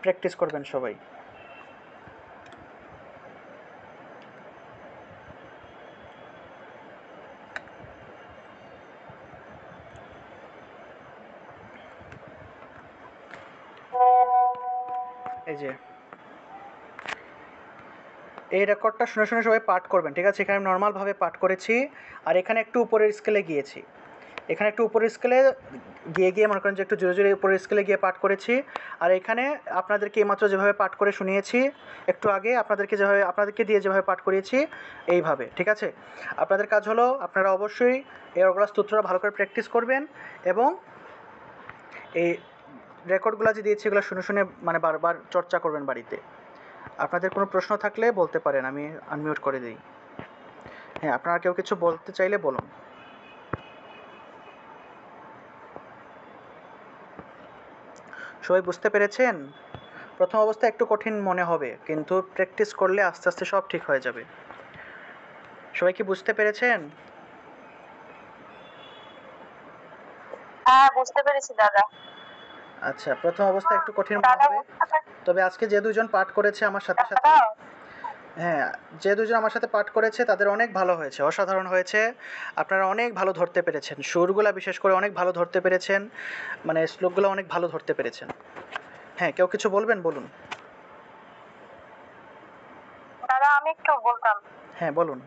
প্র্যাকটিস করবেন সবাই। এই যে এই রেকর্ডটা শুনে শুনে সবাই পাঠ করবেন, ঠিক আছে? এখানে নর্মালভাবে পাঠ করেছি, আর এখানে একটু উপরের স্কেলে গিয়েছি, এখানে একটু উপরের স্কেলে গিয়ে মনে করেন যে একটু জোরে জোরে উপরের স্কেলে গিয়ে পাঠ করেছি। আর এখানে আপনাদেরকে এইমাত্র যেভাবে পাঠ করে শুনিয়েছি, একটু আগে আপনাদেরকে দিয়ে যেভাবে পাঠ করিয়েছি, এইভাবে, ঠিক আছে? আপনাদের কাজ হলো আপনারা অবশ্যই এই অর্গলা স্তোত্রটা ভালো করে প্র্যাকটিস করবেন এবং এই রেকর্ডগুলো যে দিয়েছি এগুলো শুনে শুনে মানে বারবার চর্চা করবেন বাড়িতে। আপনাদের কোনো প্রশ্ন থাকলে বলতে পারেন, আমি আনমিউট করে দিই। হ্যাঁ, আপনারা কেউ কিছু বলতে চাইলে বলুন। সবাই বুঝতে পেরেছেন? প্রথম অবস্থায় একটু কঠিন মনে হবে, কিন্তু প্র্যাকটিস করলে আস্তে আস্তে সব ঠিক হয়ে যাবে। সবাই কি বুঝতে পেরেছেন? হ্যাঁ, বুঝতে পেরেছি দাদা। আচ্ছা, প্রথম অবস্থায় একটু কঠিন মনে হবে, তবে আজকে যে দুজন পাঠ করেছে আমার সাথে সাথে, হ্যাঁ, যে দুজন আমার সাথে পাঠ করেছে তাদের অনেক ভালো হয়েছে, অসাধারণ হয়েছে। আপনারা অনেক ভালো ধরতে পেরেছেন, সুরগুলা বিশেষ করে অনেক ভালো ধরতে পেরেছেন, মানে শ্লোকগুলো অনেক ভালো ধরতে পেরেছেন। হ্যাঁ, কেউ কিছু বলবেন, বলুন। দাদা আমি একটু বলতাম। হ্যাঁ, বলুন।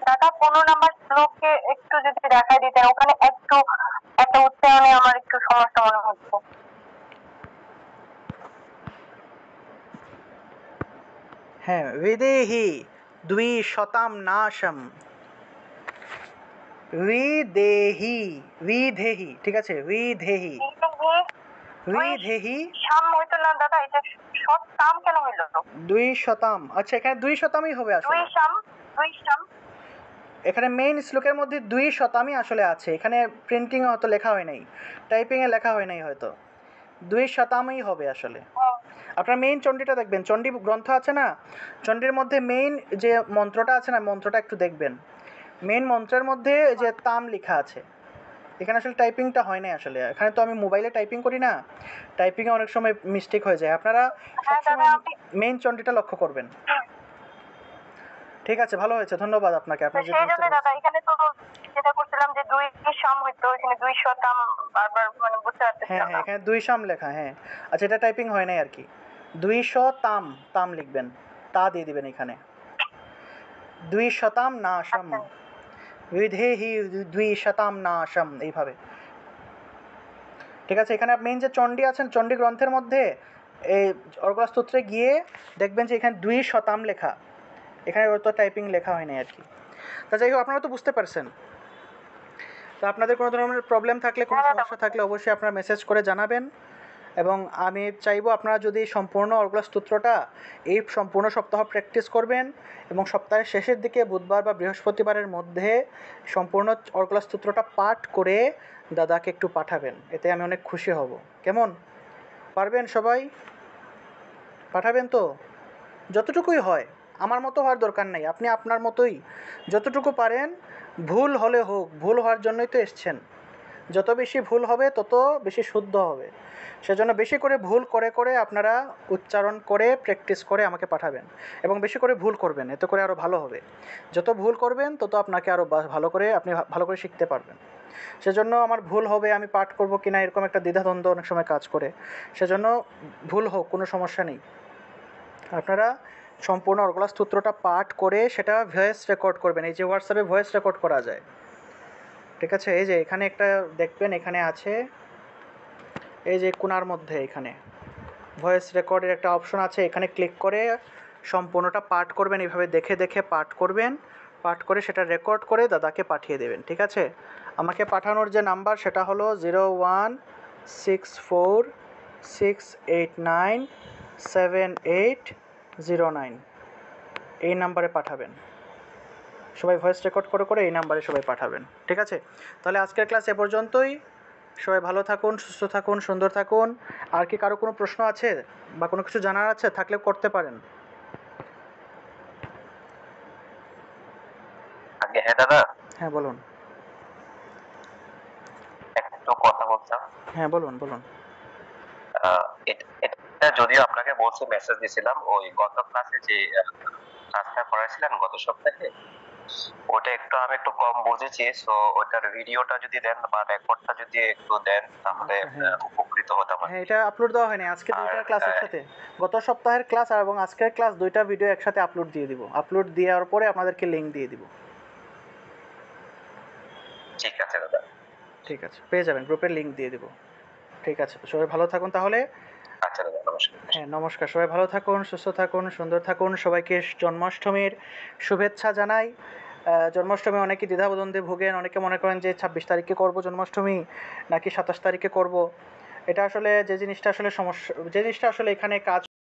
দাদা 15 নাম্বার শ্লোকে একটু যদি দেখাই দিতেন, ওখানে একটু একটা উচ্চারণে আমার একটু সমস্যা মনে হচ্ছে। হ্যাঁ, বিদেহি দ্বিশতাম নাশম, বিদেহি, ঠিক আছে? বিদেহি শাম হইতো না দাদা, এটা শতাম কেন হইলো? দ্বিশতাম, আচ্ছা এখানে 200ই হবে আসলে। দুই শাম এখানে মেইন শ্লোকের মধ্যে 200ই আসলে আছে, এখানে প্রিন্টিংয়ে হয়তো লেখা হয় নাই, টাইপিংয়ে লেখা হয় নাই হয়তো, 200ই হবে আসলে। আপনার মেইন চণ্ডীটা দেখবেন, চণ্ডী গ্রন্থ আছে না, চণ্ডীর মধ্যে মেইন যে মন্ত্রটা আছে না, মন্ত্রটা একটু দেখবেন, মেইন মন্ত্রের মধ্যে যে তাম লেখা আছে, এখানে আসলে টাইপিংটা হয় নাই আসলে। এখানে তো আমি মোবাইলে টাইপিং করি না, টাইপিংয়ে অনেক সময় মিস্টেক হয়ে যায়, আপনারা সবসময় মেইন চণ্ডীটা লক্ষ্য করবেন। ঠিক আছে, ভালো হয়েছে, ধন্যবাদ আপনাকে। আপনি যে দাদা এখানে তো যেটা করছিলাম যে দুই শাম হইতো, এখানে 200 বারবার মানে বুঝতে পারতেছি। হ্যাঁ হ্যাঁ, এখানে 2 শাম লেখা, হ্যাঁ আচ্ছা, এটা টাইপিং হয় নাই আর কি। 200 তাম লিখবেন, তা দিয়ে দিবেন এখানে, 200 নাশম, বিধেহি 200 নাশম, এইভাবে, ঠিক আছে? এখানে মেইন যে চণ্ডী আছেন, চণ্ডী গ্রন্থের মধ্যে এই অর্গলা স্তোত্রে গিয়ে দেখবেন যে এখানে 200 লেখা, এখানে তো টাইপিং লেখা হয় নাই আর কি। তা যাই হোক, আপনারা তো বুঝতে পারছেন। তো আপনাদের কোনো ধরনের প্রবলেম থাকলে, কোনো সমস্যা থাকলে অবশ্যই আপনারা মেসেজ করে জানাবেন, এবং আমি চাইবো আপনারা যদি সম্পূর্ণ অর্গলা স্তোত্রটা এই সম্পূর্ণ সপ্তাহ প্র্যাকটিস করবেন, এবং সপ্তাহের শেষের দিকে বুধবার বা বৃহস্পতিবারের মধ্যে সম্পূর্ণ অর্গলা স্তোত্রটা পাঠ করে দাদাকে একটু পাঠাবেন, এতে আমি অনেক খুশি হব। কেমন? পারবেন সবাই? পাঠাবেন তো? যতটুকুই হয়, আমার মতো হওয়ার দরকার নেই, আপনি আপনার মতোই যতটুকু পারেন, ভুল হলে হোক, ভুল হওয়ার জন্যই তো এসছেন, যত বেশি ভুল হবে তত বেশি শুদ্ধ হবে, সেজন্য বেশি করে ভুল করে করে আপনারা উচ্চারণ করে প্র্যাকটিস করে আমাকে পাঠাবেন, এবং বেশি করে ভুল করবেন, এতে করে আরও ভালো হবে। যত ভুল করবেন তত আপনাকে আরও ভালো করে ভালো করে শিখতে পারবেন। সেজন্য আমার ভুল হবে, আমি পাঠ করব কিনা এরকম একটা দ্বিধাদ্বন্দ্ব অনেক সময় কাজ করে, সেজন্য ভুল হোক, কোনো সমস্যা নেই। আপনারা সম্পূর্ণ অর্গলা স্তোত্রটা পাঠ করে সেটা ভয়েস রেকর্ড করবেন, এই যে হোয়াটসঅ্যাপে ভয়েস রেকর্ড করা যায়, ঠিক আছে? এই যে এখানে একটা দেখবেন, এখানে আছে, এই যে কোণার মধ্যে এখানে ভয়েস রেকর্ডের একটা অপশন আছে, এখানে ক্লিক করে সম্পূর্ণটা পাঠ করবেন, এইভাবে দেখে দেখে পাঠ করবেন, পাঠ করে সেটা রেকর্ড করে দাদাকে পাঠিয়ে দেবেন, ঠিক আছে? আমাকে পাঠানোর যে নাম্বার সেটা হলো 01646897809, এই নাম্বারে পাঠাবেন। সবাই ভয়েস রেকর্ড করে করে এই নাম্বারে সবাই পাঠাবেন, ঠিক আছে? তাহলে আজকের ক্লাস এ পর্যন্তই। সবাই ভালো থাকুন, সুস্থ থাকুন, সুন্দর থাকুন। আর কি কারো কোনো প্রশ্ন আছে বা কোনো কিছু জানার আছে থাকলে করতে পারেন। আগে হ্যাঁ দাদা, হ্যাঁ বলুন। একটু কথা বলতাম। হ্যাঁ বলুন বলুন। এটা যদিও আপনাকে বলছি, মেসেজ দিয়েছিলাম ওই গত ক্লাসে যে ক্লাসটা করাইছিলেন গত সপ্তাহে, ওটা আমি একটু কম বুঝেছি। সো ওটার ভিডিওটা যদি দেন বা রেকর্ডটা যদি একটু দেন তাহলে আচ্ছা, হ্যাঁ। উপকৃত হতাম। হ্যাঁ, এটা আপলোড দেওয়া হয়নি আজকে, দুইটা আর, ক্লাস একসাথে, গত সপ্তাহের ক্লাস আর এবং আজকের ক্লাস, দুইটা ভিডিও একসাথে আপলোড দিয়ে দিব। আপলোড দেওয়ার পরে আপনাদেরকে লিংক দিয়ে দিব। ঠিক আছে দাদা। ঠিক আছে, পেয়ে যাবেন, গ্রুপের লিংক দিয়ে দিব। ঠিক আছে, সবাই ভালো থাকুন তাহলে। আচ্ছা দাদা, নমস্কার। হ্যাঁ নমস্কার, সবাই ভালো থাকুন, সুস্থ থাকুন, সুন্দর থাকুন। সবাইকে জন্মাষ্টমীর শুভেচ্ছা জানাই। জন্মাষ্টমী অনেকে দ্বিধাদ্বন্দ্বে ভোগেন, অনেকে মনে করেন যে 26 তারিখে করব জন্মাষ্টমী নাকি 27 তারিখে করব। এটা আসলে যে জিনিসটা আসলে সমস্যা, যে জিনিসটা আসলে এখানে কাজ